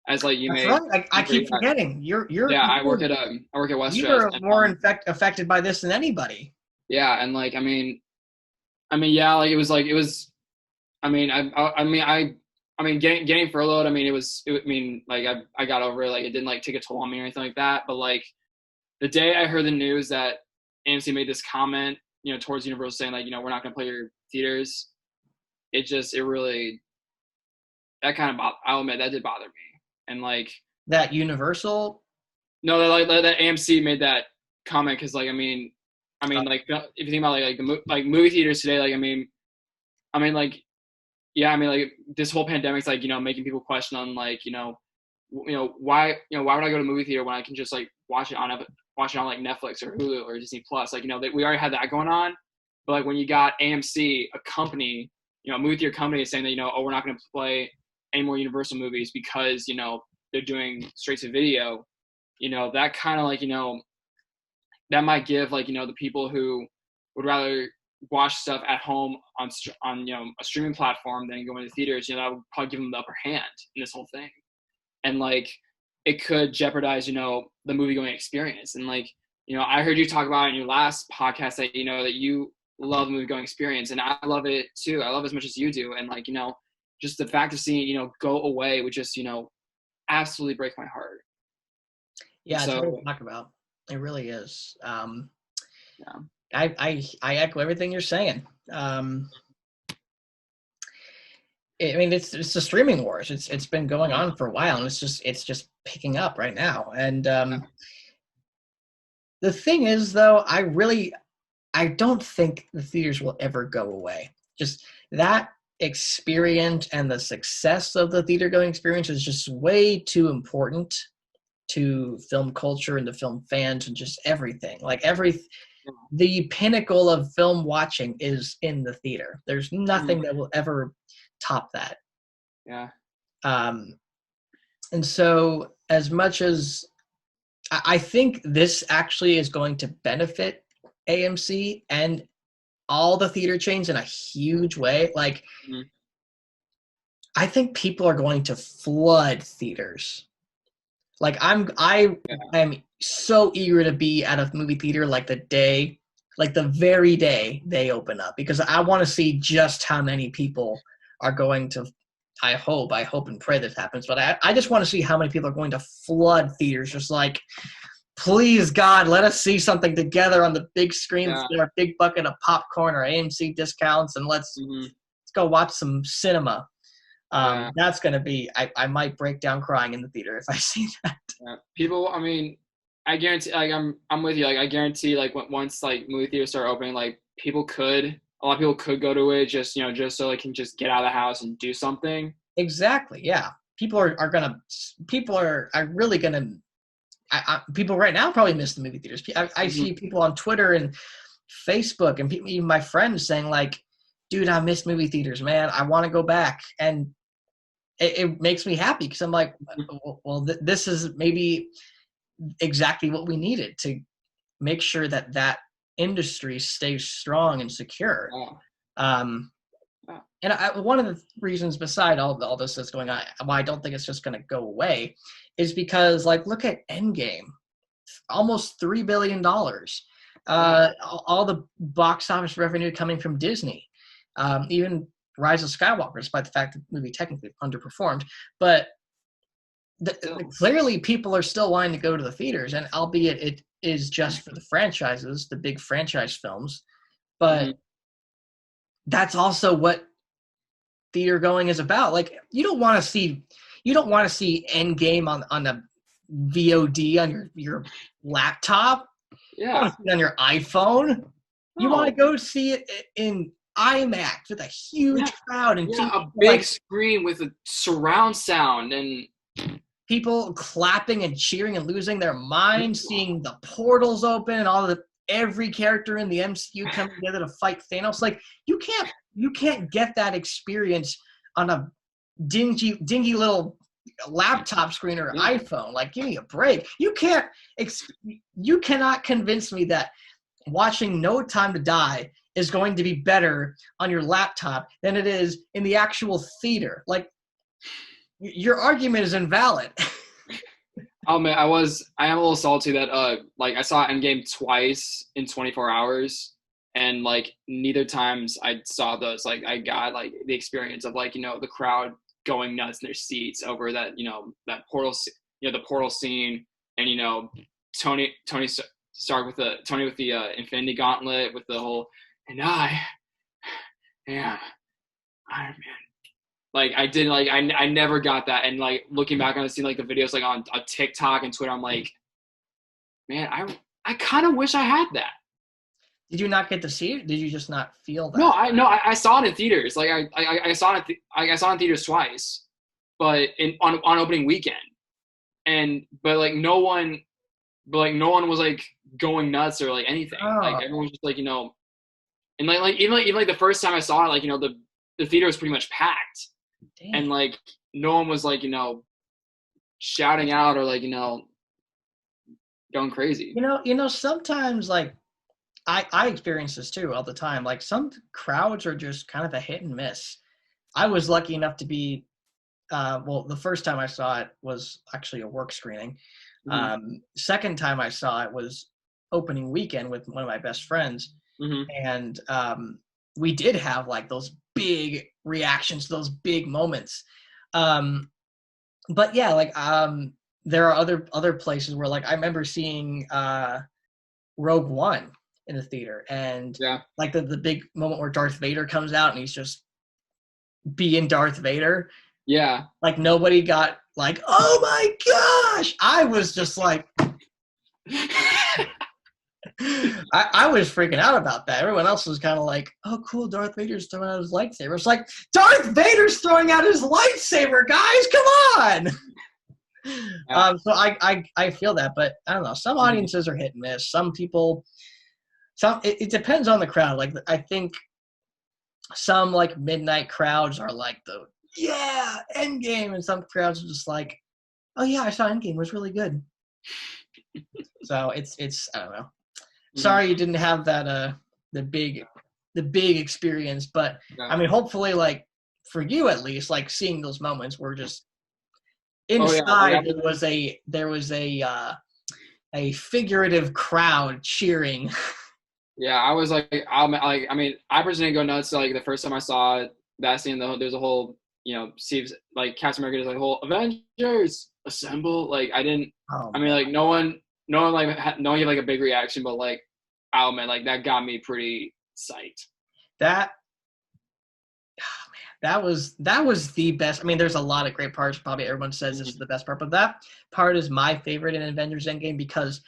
As like you That's may, right. I keep forgetting. You're. Yeah, I work at West. You're more affected by this than anybody. Yeah, and like I mean, yeah, like it was. I mean, getting furloughed. I mean, like I got over it. Like it didn't like take a toll on me or anything like that. But like the day I heard the news that AMC made this comment, towards Universal saying like, we're not going to play your theaters, it really, that kind of, I'll admit that did bother me. And like that Universal. No, that AMC made that comment because like I mean, like if you think about like movie theaters today, like I mean, like. Yeah, I mean, like this whole pandemic's like, making people question on like, why would I go to a movie theater when I can just like watch it on like Netflix or Hulu or Disney Plus? Like, we already had that going on. But like when you got AMC, a company, a movie theater company is saying that, oh, we're not going to play any more Universal movies because, they're doing straight to video, that kind of like, that might give like, the people who would rather watch stuff at home on a streaming platform than going to theaters, that would probably give them the upper hand in this whole thing. And like it could jeopardize, the movie going experience. And like, I heard you talk about in your last podcast that, that you love the movie going experience, and I love it too. I love it as much as you do. And like, just the fact of seeing it, go away would just, absolutely break my heart. Yeah, so, it's hard to talk about. It really is. Yeah. I echo everything you're saying. I mean, it's the streaming wars. It's been going on for a while, and it's just picking up right now. And the thing is, though, I don't think the theaters will ever go away. Just that experience and the success of the theater going experience is just way too important to film culture and to film fans and just everything. Like the pinnacle of film watching is in the theater. There's nothing that will ever top that. Yeah. And so as much as I think this actually is going to benefit AMC and all the theater chains in a huge way. Like, I think people are going to flood theaters. Like I am so eager to be at a movie theater like the very day they open up, because I want to see just how many people are going to. I hope and pray this happens, but I just want to see how many people are going to flood theaters. Just like, please God, let us see something together on the big screen. Let's get our big bucket of popcorn or AMC discounts, and let's go watch some cinema. That's going to be, I might break down crying in the theater if I see that. Yeah. People, I mean, I guarantee, like, I'm with you. Like, I guarantee, like, once, like, movie theaters start opening, like, a lot of people could go to it just so they can just get out of the house and do something. Exactly. Yeah. People are really going to, people right now probably miss the movie theaters. I see people on Twitter and Facebook and even my friends saying like, dude, I miss movie theaters, man. I want to go back. And it makes me happy because I'm like, well, this is maybe exactly what we needed to make sure that industry stays strong and secure. And one of the reasons beside all this that's going on, why I don't think it's just going to go away, is because like, look at Endgame, almost $3 billion. all the box office revenue coming from Disney. Even Rise of Skywalker, despite the fact that the movie technically underperformed. But clearly people are still wanting to go to the theaters, and albeit it is just for the franchises, the big franchise films. But that's also what theater going is about. Like, you don't want to see Endgame on the VOD on your laptop. You want to see it on your iPhone. You want to go see it in IMAX with a huge crowd and a big screen with a surround sound and people clapping and cheering and losing their minds, seeing the portals open and every character in the MCU come together to fight Thanos. Like, you can't get that experience on a dingy little laptop screen or iPhone. Like, give me a break. You cannot convince me that watching No Time to Die is going to be better on your laptop than it is in the actual theater. Like, your argument is invalid. Oh man, I am a little salty that I saw Endgame twice in 24 hours, and like neither times I saw those, like I got like the experience of like, the crowd going nuts in their seats over that, that portal, the portal scene, and Tony Stark with the Infinity Gauntlet with the whole and I am Iron Man. Like, I didn't, like, I never got that. And, like, looking back on it, seeing, like, the videos, like, on TikTok and Twitter, I'm like, man, I kind of wish I had that. Did you not get to see it? Did you just not feel that? No, I saw it in theaters. Like, I saw it in theaters twice, but on opening weekend. But no one was, like, going nuts or, like, anything. Oh. Like, everyone was just, like, and, even the first time I saw it, like, the theater was pretty much packed. Damn. And like no one was like shouting out or like going crazy. Sometimes like I experience this too all the time. Like, some crowds are just kind of a hit and miss. I was lucky enough to be the first time I saw it was actually a work screening. Second time I saw it was opening weekend with one of my best friends, and we did have like those big reactions to those big moments. But yeah, like there are other places where, like, I remember seeing Rogue One in the theater, and like the big moment where Darth Vader comes out and he's just being Darth Vader. Yeah. Like, nobody got like, oh my gosh. I was just like I was freaking out about that. Everyone else was kind of like, oh, cool, Darth Vader's throwing out his lightsaber. It's like, Darth Vader's throwing out his lightsaber, guys! Come on! So I feel that, but I don't know. Some audiences are hit and miss. Some people, it depends on the crowd. Like, I think some, like, midnight crowds are like Endgame, and some crowds are just like, oh yeah, I saw Endgame, it was really good. So it's I don't know. Sorry you didn't have that the big experience, but I mean, hopefully, like, for you at least, like, seeing those moments were just inside. There was a figurative crowd cheering. Yeah, I was like, I mean, I personally didn't go nuts. Like, the first time I saw it, that scene, there's a whole, Steve's like Captain America does like whole Avengers assemble. Like, I didn't. I mean, like, no one gave like a big reaction, but like, oh man, like that got me pretty psyched. That was the best. I mean, there's a lot of great parts. Probably everyone says this is the best part, but that part is my favorite in Avengers Endgame because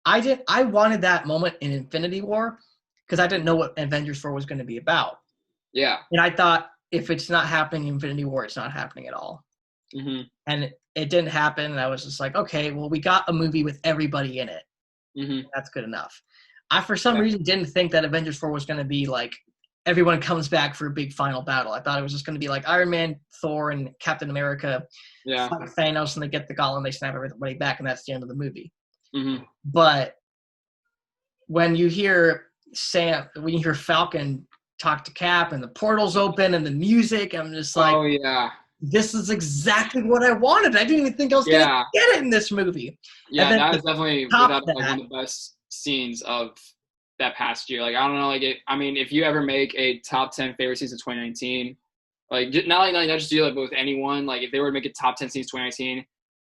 I wanted that moment in Infinity War because I didn't know what Avengers 4 was going to be about. Yeah. And I thought, if it's not happening in Infinity War, it's not happening at all. And it didn't happen, and I was just like, okay, well, we got a movie with everybody in it. That's good enough. I, for some reason, didn't think that Avengers 4 was going to be like everyone comes back for a big final battle. I thought it was just going to be like Iron Man, Thor, and Captain America fight Thanos, and they get the Golem, they snap everybody back, and that's the end of the movie. But when you hear Falcon talk to Cap and the portals open and the music, I'm just like, oh yeah, this is exactly what I wanted. I didn't even think I was going to get it in this movie. Yeah, that is definitely without one of the best scenes of that past year. Like, I don't know, like, if you ever make a top 10 favorite scenes of 2019, like, not just you, like, but with anyone, like, if they were to make a top 10 scenes 2019,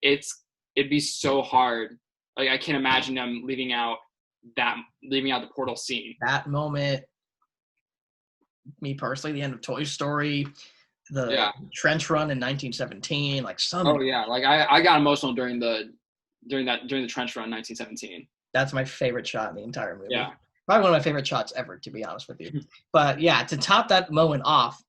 it'd be so hard. Like, I can't imagine them leaving out the portal scene. That moment, me personally, the end of Toy Story, the trench run in 1917, like some. Oh yeah, like I got emotional during the trench run in 1917. That's my favorite shot in the entire movie. Yeah, probably one of my favorite shots ever, to be honest with you. But yeah, to top that moment off,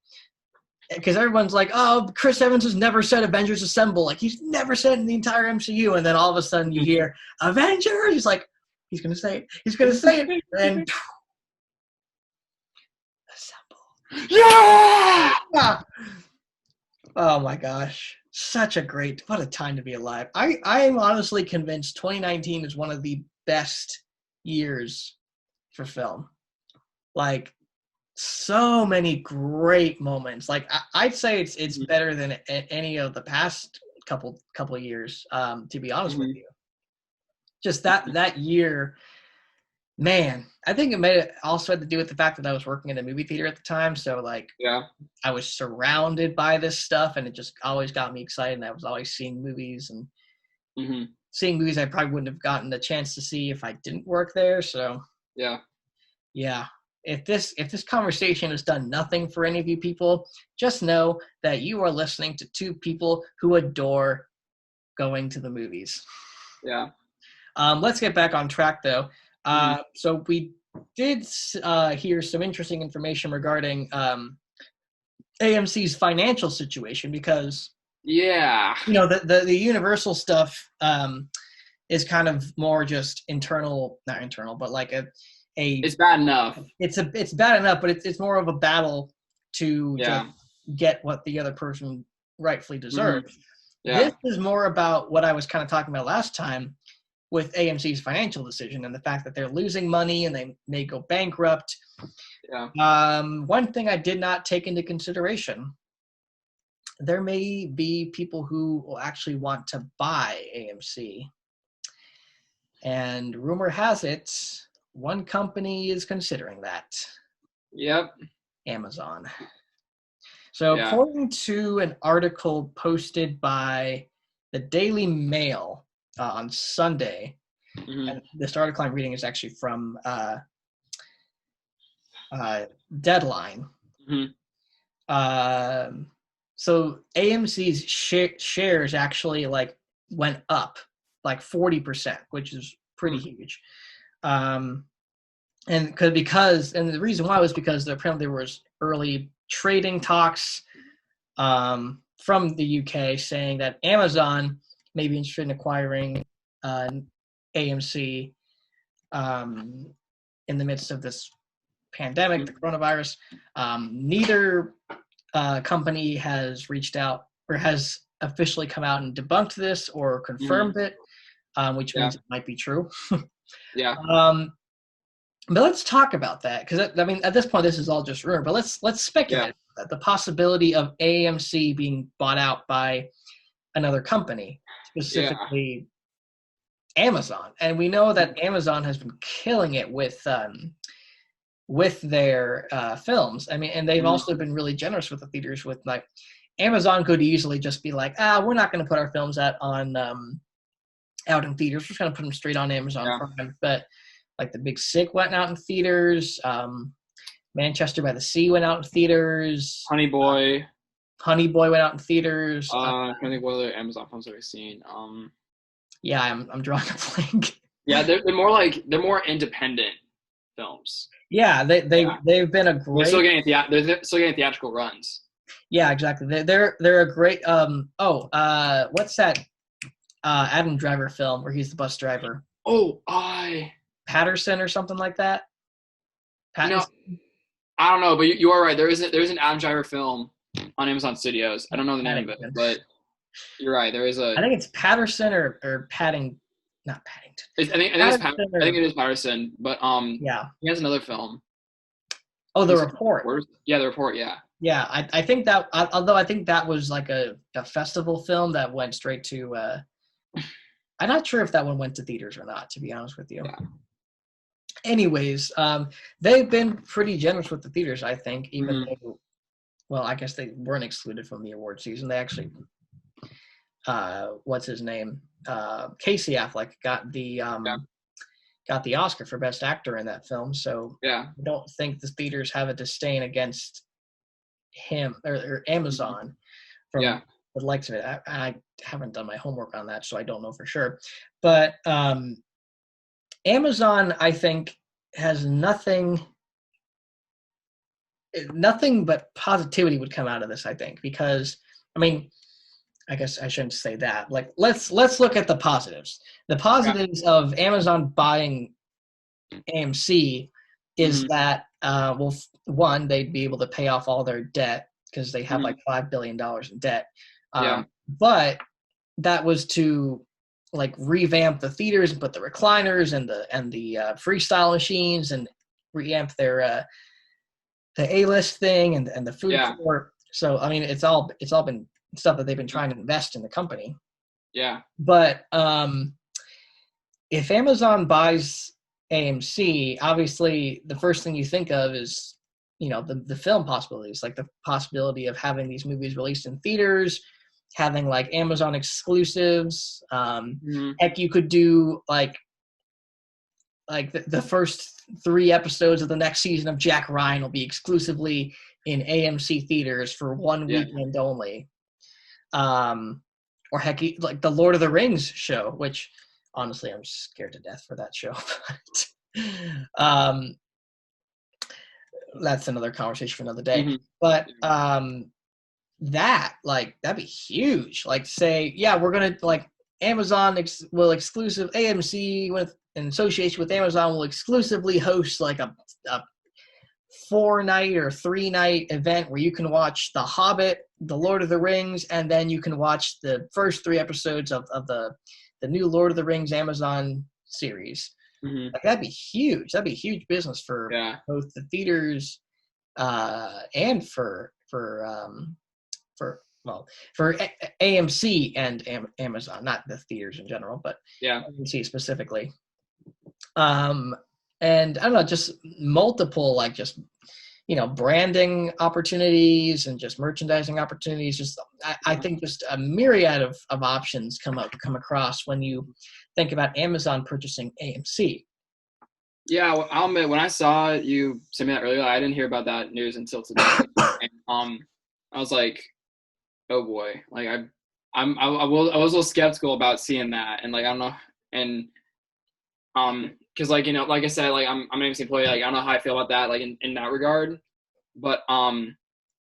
because everyone's like, "Oh, Chris Evans has never said Avengers Assemble." Like, he's never said it in the entire MCU, and then all of a sudden you hear Avengers. He's like, he's gonna say it. He's gonna say it, and assemble. Yeah! Oh my gosh, what a time to be alive. I am honestly convinced 2019 is one of the best years for film. Like, so many great moments. Like, I'd say it's better than any of the past couple of years, to be honest with you. Just that year, man, I think it also had to do with the fact that I was working in a movie theater at the time. So, like, I was surrounded by this stuff, and it just always got me excited. And I was always seeing movies and seeing movies I probably wouldn't have gotten the chance to see if I didn't work there. So, yeah. If this conversation has done nothing for any of you people, just know that you are listening to two people who adore going to the movies. Yeah. Let's get back on track, though. So we did hear some interesting information regarding AMC's financial situation, because the Universal stuff is kind of more just not internal, but like it's bad enough. It's bad enough, but it's more of a battle to just get what the other person rightfully deserves. This is more about what I was kind of talking about last time with AMC's financial decision and the fact that they're losing money and they may go bankrupt. One thing I did not take into consideration, there may be people who will actually want to buy AMC. And rumor has it, one company is considering that. Yep. Amazon. So according to an article posted by the Daily Mail on Sunday, and this article I'm reading is actually from Deadline. So AMC's shares actually went up 40%, which is pretty huge. And the reason why was because apparently there was early trading talks from the UK saying that Amazon may be interested in acquiring AMC in the midst of this pandemic, the coronavirus. Neither company has reached out or has officially come out and debunked this or confirmed it, which means it might be true. But let's talk about that, because I mean, at this point, this is all just rumor. But let's speculate about the possibility of AMC being bought out by another company, specifically Amazon. And we know that Amazon has been killing it with their films. I mean, and they've also been really generous with the theaters. With Amazon could easily just be like, we're not going to put our films out in theaters. We're just going to put them straight on Amazon Prime. But The Big Sick went out in theaters. Manchester by the Sea went out in theaters. Honey Boy went out in theaters. I think what other Amazon films have we seen? I'm drawing a blank. They're more independent films. Yeah, they've been a great. They're still getting theatrical runs. Yeah, exactly. They're a great. What's that Adam Driver film where he's the bus driver? Patterson or something like that. No, I don't know, but you are right. There is an Adam Driver film on Amazon Studios. I don't know the name of it, but you're right. There is a. I think it's Patterson or Padding, not Paddington. I think it is Patterson, but he has another film. Oh, The Report. The Report. Yeah. Yeah, I think that. Although I think that was like a festival film that went straight to. I'm not sure if that one went to theaters or not, to be honest with you. Yeah. anyways, they've been pretty generous with the theaters, I think, even though, well, I guess they weren't excluded from the award season. They actually, what's his name? Casey Affleck got the Oscar for Best Actor in that film. So I don't think the theaters have a disdain against him or Amazon from the likes of it. I haven't done my homework on that, so I don't know for sure. But Amazon, I think, has nothing but positivity would come out of this, I think, because, I mean, I guess I shouldn't say that. Like, let's look at the positives. The positives of Amazon buying AMC is that, well, one, they'd be able to pay off all their debt because they have like $5 billion in debt. But that was to like revamp the theaters and put the recliners and the freestyle machines and revamp their the A-list thing and the food court. So I mean, it's all been stuff that they've been trying to invest in the company. Yeah. But if Amazon buys AMC, obviously the first thing you think of is, you know, the film possibilities, like the possibility of having these movies released in theaters, having like Amazon exclusives. Heck, you could do like the first 3 episodes of the next season of Jack Ryan will be exclusively in AMC theaters for 1 weekend only. Or heck, like the Lord of the Rings show, which honestly I'm scared to death for that show. But that's another conversation for another day. But that'd be huge. Like, say, we're gonna, like, Amazon will exclusive AMC with in association with Amazon will exclusively host like a 4-night or 3-night event where you can watch The Hobbit, The Lord of the Rings, and then you can watch the first 3 episodes of the new Lord of the Rings Amazon series. Like, that'd be huge. That'd be huge business for both the theaters and for AMC and Amazon, not the theaters in general, but AMC specifically. And I don't know, just multiple, like, just, you know, branding opportunities and just merchandising opportunities. Just, I think just a myriad of options come across when you think about Amazon purchasing AMC. Yeah, well, I'll admit, when I saw you send me that earlier, I didn't hear about that news until today. And, I was like, oh boy, like I was a little skeptical about seeing that, and like I don't know, and because, like, you know, like I said, like I'm an AMC employee, like I don't know how I feel about that, like in that regard, but and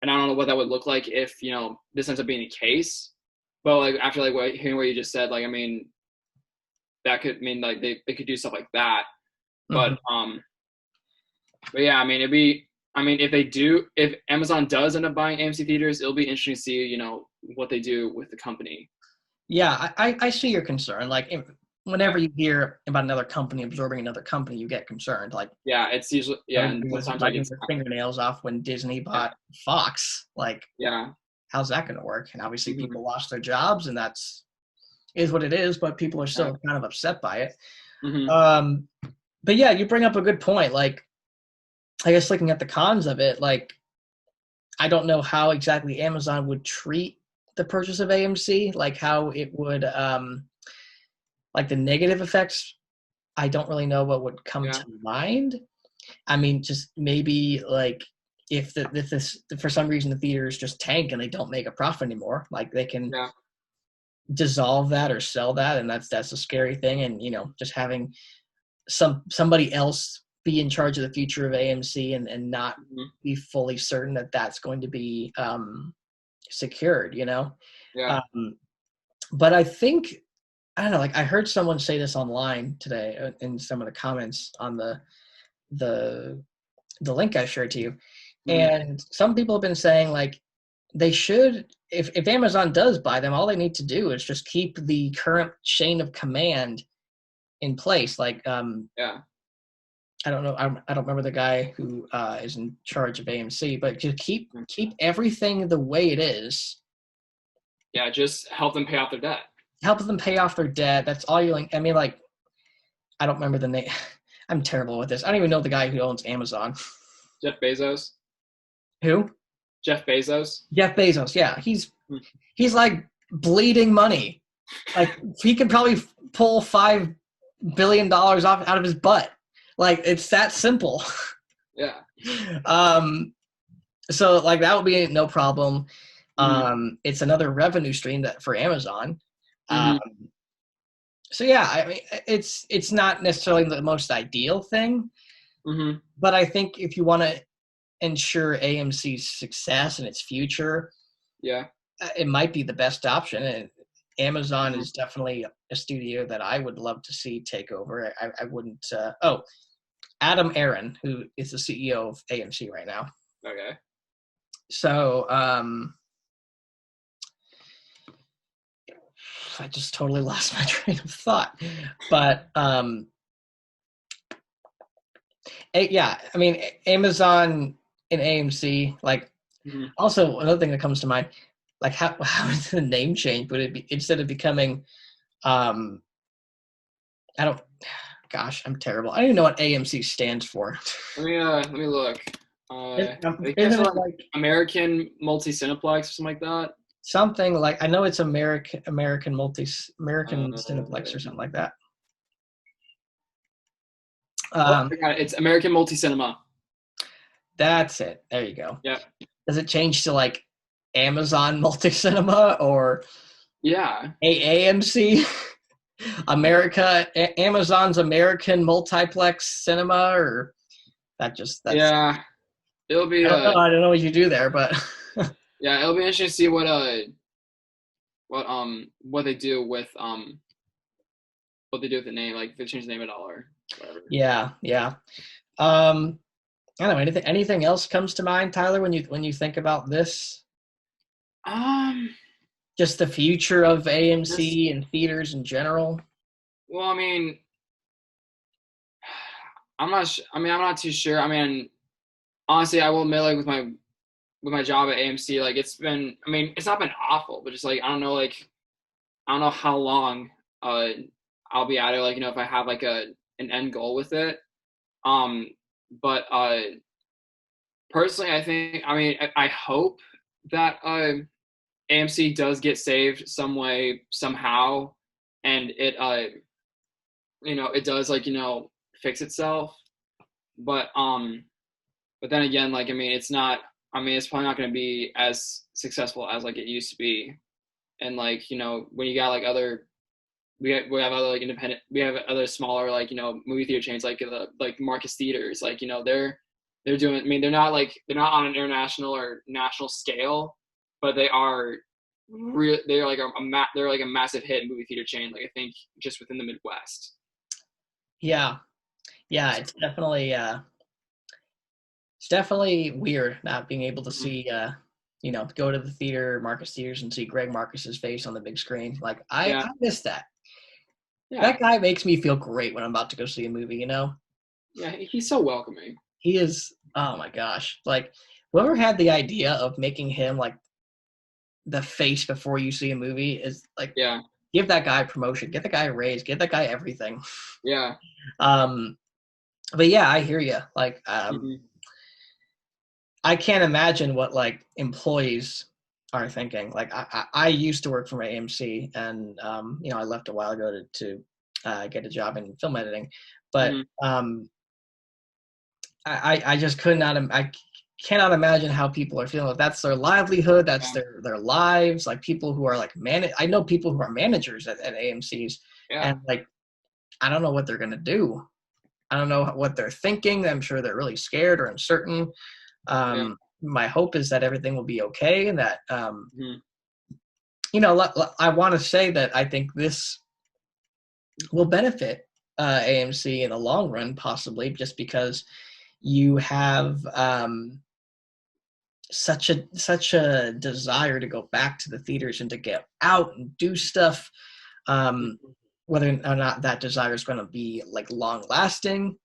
I don't know what that would look like if, you know, this ends up being the case, but like after like hearing what you just said, like I mean, that could mean like they could do stuff like that, but yeah, I mean if Amazon does end up buying AMC theaters, it'll be interesting to see, you know, what they do with the company. Yeah, I see your concern. Like, whenever you hear about another company absorbing another company, you get concerned. Like, it's usually and sometimes biting their fingernails off when Disney bought Fox. Like, how's that going to work? And obviously, people lost their jobs, and is what it is. But people are still kind of upset by it. But yeah, you bring up a good point. Like, I guess looking at the cons of it, like, I don't know how exactly Amazon would treat the purchase of AMC, like how it would, like the negative effects. I don't really know what would come to mind. I mean, just maybe like if this for some reason the theaters just tank and they don't make a profit anymore, like they can dissolve that or sell that, and that's a scary thing. And, you know, just having somebody else be in charge of the future of AMC and not be fully certain that that's going to be secured, you know? But I think, I don't know, like I heard someone say this online today in some of the comments on the link I shared to you. And some people have been saying, like, they should, if Amazon does buy them, all they need to do is just keep the current chain of command in place. Like, I don't know. I don't remember the guy who is in charge of AMC, but just keep everything the way it is. Yeah, just help them pay off their debt. Help them pay off their debt. That's all you like. I mean, like, I don't remember the name. I'm terrible with this. I don't even know the guy who owns Amazon. Jeff Bezos. Who? Jeff Bezos. Jeff Bezos. Yeah, he's Hmm. like bleeding money. Like he could probably pull $5 billion out of his butt. Like it's that simple. Yeah. So like that would be no problem. It's another revenue stream for Amazon. So yeah, I mean, it's not necessarily the most ideal thing, but I think if you want to ensure AMC's success and its future, it might be the best option. And Amazon is definitely a studio that I would love to see take over. I wouldn't. Adam Aaron, who is the CEO of AMC right now. Okay. So I just totally lost my train of thought. But yeah, I mean, Amazon and AMC, like, also another thing that comes to mind, like how is the name change? Would it be, instead of becoming, I'm terrible. I don't even know what AMC stands for. Let me look. Isn't it like American Multi Cineplex or something like that? Something like, I know it's American Cineplex or something like that. It's American Multi Cinema. That's it. There you go. Yeah. Does it change to like Amazon Multi Cinema or AMC? Amazon's American Multiplex Cinema, or that's it'll be I don't know what you do there, but yeah, it'll be interesting to see what they do with the name, like if they change the name at all or whatever. Yeah. I don't know, anything else comes to mind, Tyler, when you think about this? Just the future of AMC and theaters in general. Well, I mean, I'm not too sure. I mean, honestly, I will admit, like with my job at AMC, like it's not been awful, but just like I don't know how long I'll be at it. Like, if I have like an end goal with it. But personally, I hope that AMC does get saved some way, somehow, and it it does fix itself. But then again, it's not. It's probably not going to be as successful as like it used to be. And when you got we have other independent, we have other smaller movie theater chains like Marcus Theaters, they're doing. They're not on an international or national scale, but they're like a massive hit movie theater chain. I think just within the Midwest. Yeah, it's definitely weird not being able to see go to the theater, Marcus Theaters, and see Greg Marcus's face on the big screen. I miss that. Yeah. That guy makes me feel great when I'm about to go see a movie, Yeah, he's so welcoming. He is. Oh my gosh. Whoever had the idea of making him the face before you see a movie is give that guy a promotion, get the guy a raise, give that guy everything. Yeah. But yeah, I hear you. I can't imagine what employees are thinking. I used to work for AMC, and I left a while ago to get a job in film editing, but I just I cannot imagine how people are feeling. That's their livelihood. That's their lives. People who are I know people who are managers at AMCs, and I don't know what they're gonna do. I don't know what they're thinking. I'm sure they're really scared or uncertain. My hope is that everything will be okay, and that I want to say that I think this will benefit AMC in the long run, possibly, just because you have such a desire to go back to the theaters and to get out and do stuff. Whether or not that desire is going to be long lasting,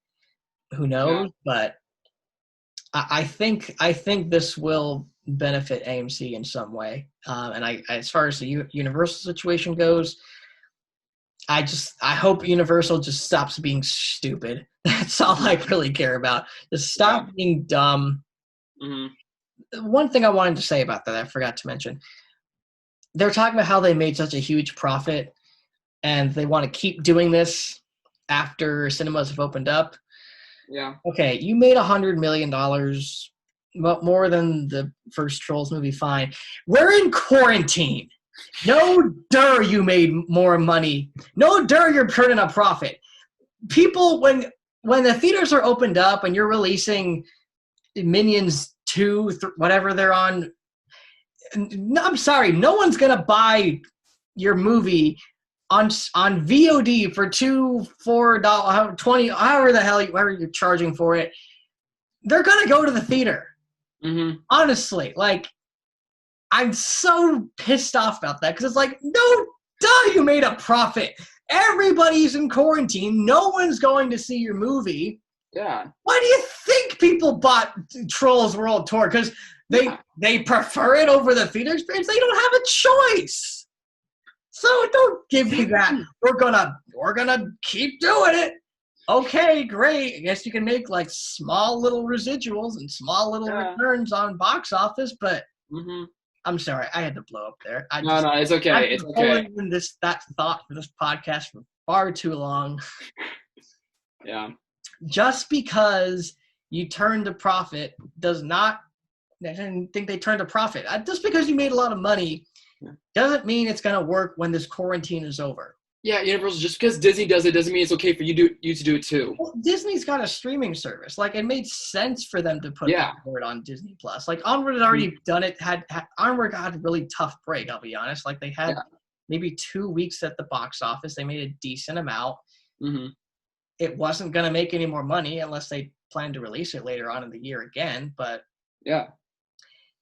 who knows? But I think this will benefit AMC in some way. And as far as the Universal situation goes, I hope Universal just stops being stupid. That's all I really care about. Just stop being dumb. Mm-hmm. One thing I wanted to say about that, I forgot to mention. They're talking about how they made such a huge profit and they want to keep doing this after cinemas have opened up. Yeah. Okay, you made $100 million, more than the first Trolls movie, fine. We're in quarantine. No dur you made more money. No dur you're turning a profit. People, when the theaters are opened up and you're releasing Minions 2, whatever they're on, I'm sorry, no one's going to buy your movie on VOD for $2, $4, $20, however you're charging for it. They're going to go to the theater. Mm-hmm. Honestly, like, I'm so pissed off about that because it's like, no, duh, you made a profit. Everybody's in quarantine. No one's going to see your movie. Yeah. Why do you think people bought Trolls World Tour? Because they prefer it over the theater experience. They don't have a choice. So don't give me that. We're gonna keep doing it. Okay, great. I guess you can make like small little residuals and small little returns on box office, but I'm sorry, I had to blow up there. No, it's okay. It's okay. Holding that thought for this podcast for far too long. Yeah. Just because you turned a profit does not. I didn't think they turned a profit. Just because you made a lot of money doesn't mean it's going to work when this quarantine is over. Yeah, Universal, just because Disney does it doesn't mean it's okay for you to do it too. Well, Disney's got a streaming service. Like, it made sense for them to put Onward on Disney+. Like, Onward had already done it. Onward had a really tough break, I'll be honest. Like, they had maybe 2 weeks at the box office. They made a decent amount. Mm-hmm. It wasn't going to make any more money unless they planned to release it later on in the year again. But yeah.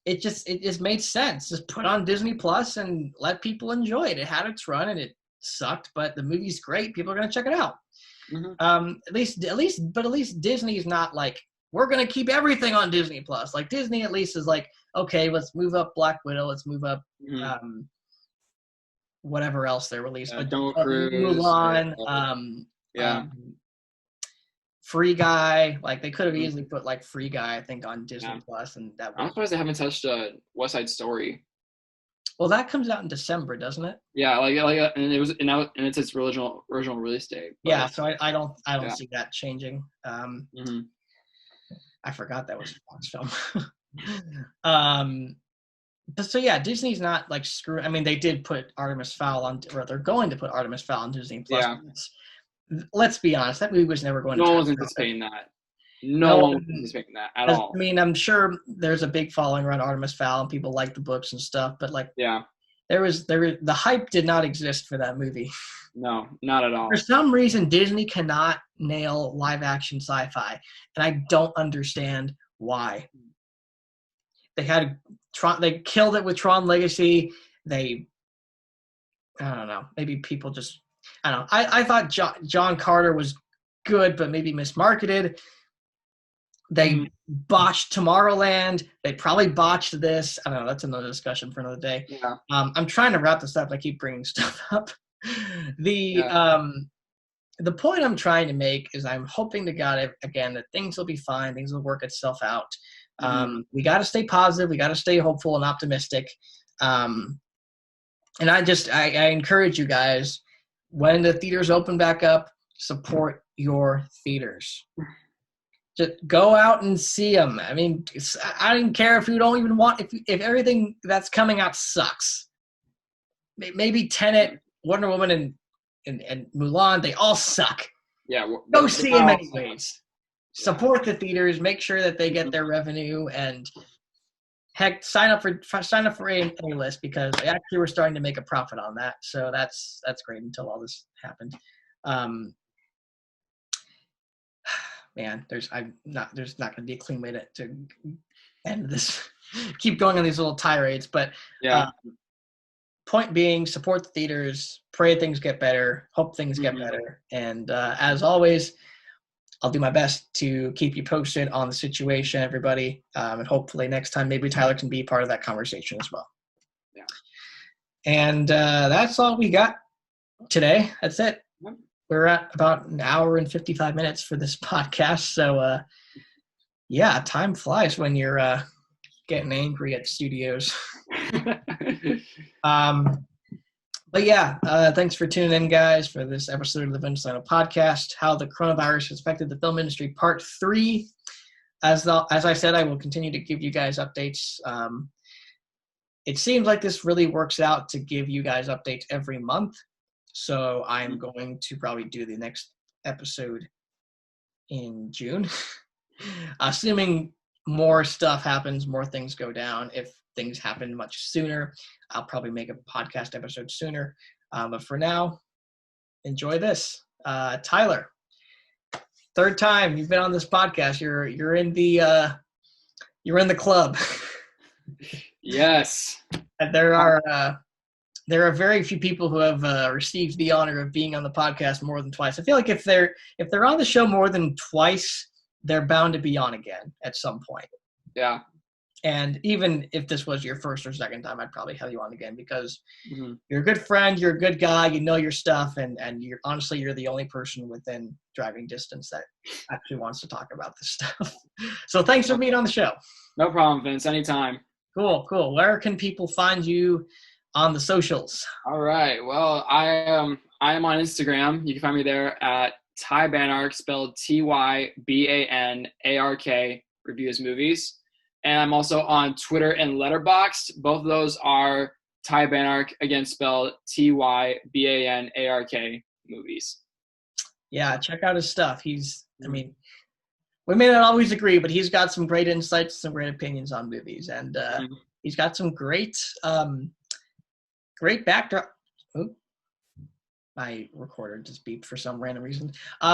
It just made sense. Just put on Disney Plus and let people enjoy it. It had its run and it sucked, but the movie's great. People are gonna check it out. Mm-hmm. At least Disney's not like, we're gonna keep everything on Disney Plus. Like, Disney at least is like, okay, let's move up Black Widow. Let's move up whatever else they released. Mulan. Free Guy, like they could have easily put like Free Guy, I think, on Disney Plus, and that. I'm surprised they haven't touched West Side Story. Well, that comes out in December, doesn't it? Yeah, and it's its original release date. But, yeah, so I don't see that changing. I forgot that was a Fox film. But so yeah, Disney's not like screwing. I mean, they did put Artemis Fowl on, or they're going to put Artemis Fowl on Disney Plus. Yeah. Let's be honest, that movie was never going to. No one's anticipating that. No one was anticipating that at all. I mean, I'm sure there's a big following around Artemis Fowl and people like the books and stuff, but like, the hype did not exist for that movie. No, not at all. For some reason, Disney cannot nail live action sci-fi, and I don't understand why. They killed it with Tron Legacy. I don't know. Maybe people just. I don't know. I thought John Carter was good, but maybe mismarketed. They botched Tomorrowland. They probably botched this. I don't know. That's another discussion for another day. Yeah. I'm trying to wrap this up. I keep bringing stuff up. The point I'm trying to make is I'm hoping to God, again, that things will be fine. Things will work itself out. We got to stay positive. We got to stay hopeful and optimistic. And I encourage you guys, when the theaters open back up, support your theaters. Just go out and see them. I mean, I don't care if you don't even want, if everything that's coming out sucks. Maybe Tenet, Wonder Woman, and Mulan, they all suck. Yeah. Go see them anyways. Support the theaters. Make sure that they get their revenue, and heck, sign up for a list, because actually we're starting to make a profit on that. So that's great until all this happened. Man, there's not going to be a clean way to end this. Keep going on these little tirades, but point being, support the theaters, pray things get better, hope things get better, and as always, I'll do my best to keep you posted on the situation, everybody, and hopefully next time maybe Tyler can be part of that conversation as well. Yeah. And that's all we got today, that's it. Yep. We're at about an hour and 55 minutes for this podcast. So, yeah, time flies when you're getting angry at studios. But yeah, thanks for tuning in, guys, for this episode of the Vince Salerno Podcast, How the Coronavirus Has Affected the Film Industry, Part 3. As I said, I will continue to give you guys updates. It seems like this really works out to give you guys updates every month. So I'm going to probably do the next episode in June. Assuming more stuff happens, more things go down. If things happen much sooner, I'll probably make a podcast episode sooner. But for now, enjoy this. Tyler, third time you've been on this podcast. You're in the club. Yes. And there are very few people who have received the honor of being on the podcast more than twice. I feel like if they're on the show more than twice, they're bound to be on again at some point. Yeah. And even if this was your first or second time, I'd probably have you on again because you're a good friend, you're a good guy, you know your stuff, and you're the only person within driving distance that actually wants to talk about this stuff. So thanks for being on the show. No problem, Vince. Anytime. Cool. Where can people find you on the socials? All right. Well, I am on Instagram. You can find me there at Ty Banark, spelled TYBANARK, reviews movies. And I'm also on Twitter and Letterboxd. Both of those are Ty Banark, again spelled TYBANARK, movies. Yeah, check out his stuff. We may not always agree, but he's got some great insights, some great opinions on movies, and he's got some great backdrop. Oop. My recorder just beeped for some random reason.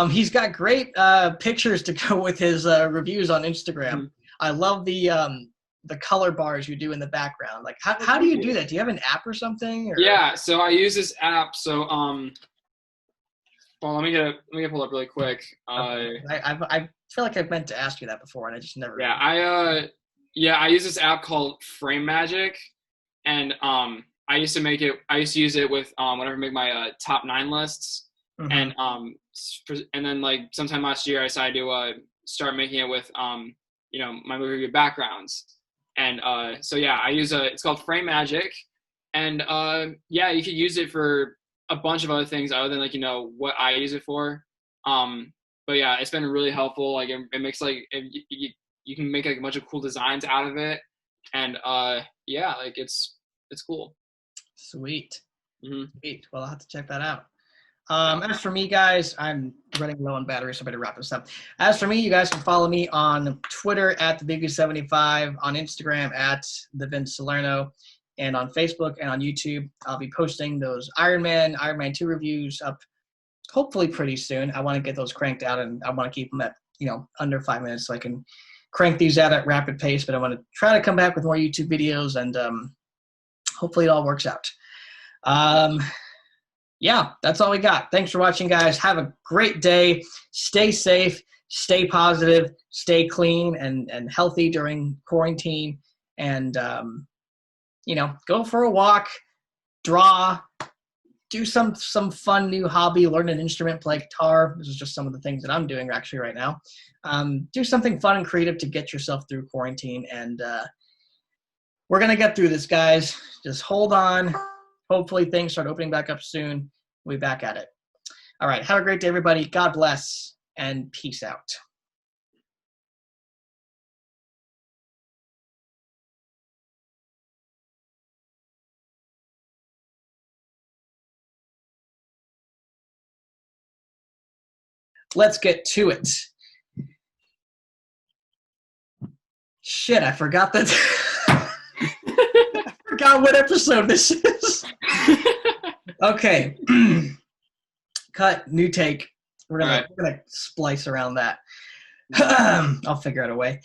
He's got great pictures to go with his reviews on Instagram. I love the color bars you do in the background. Like, how do you do that? Do you have an app or something? Or? Yeah, so I use this app. So well, let me get pulled up really quick. I feel like I've meant to ask you that before, and I just never. Yeah, I use this app called Frame Magic, and I used to use it with whenever I make my top 9 lists, and then like sometime last year I decided to start making it with my movie review backgrounds, and so yeah, I use it's called Frame Magic, and yeah, you could use it for a bunch of other things other than what I use it for, but yeah, it's been really helpful. Like it makes you can make like a bunch of cool designs out of it, and yeah, like it's cool. Sweet. Sweet. Well, I'll have to check that out. As for me, guys, I'm running low on battery, so I better wrap this up. As for me, you guys can follow me on Twitter at TheBiggie75, on Instagram at the Vince Salerno, and on Facebook and on YouTube. I'll be posting those Iron Man 2 reviews up hopefully pretty soon. I want to get those cranked out, and I want to keep them at under 5 minutes so I can crank these out at rapid pace. But I want to try to come back with more YouTube videos, and hopefully it all works out. Yeah, that's all we got. Thanks for watching, guys. Have a great day. Stay safe, stay positive, stay clean and healthy during quarantine. And, go for a walk, draw, do some fun new hobby, learn an instrument, play guitar. This is just some of the things that I'm doing actually right now. Do something fun and creative to get yourself through quarantine. And we're going to get through this, guys. Just hold on. Hopefully things start opening back up soon. We'll be back at it. All right. Have a great day, everybody. God bless and peace out. Let's get to it. Shit, I forgot that. I forgot what episode this is. Okay. Cut, new take. We're gonna splice around that. I'll figure out a way.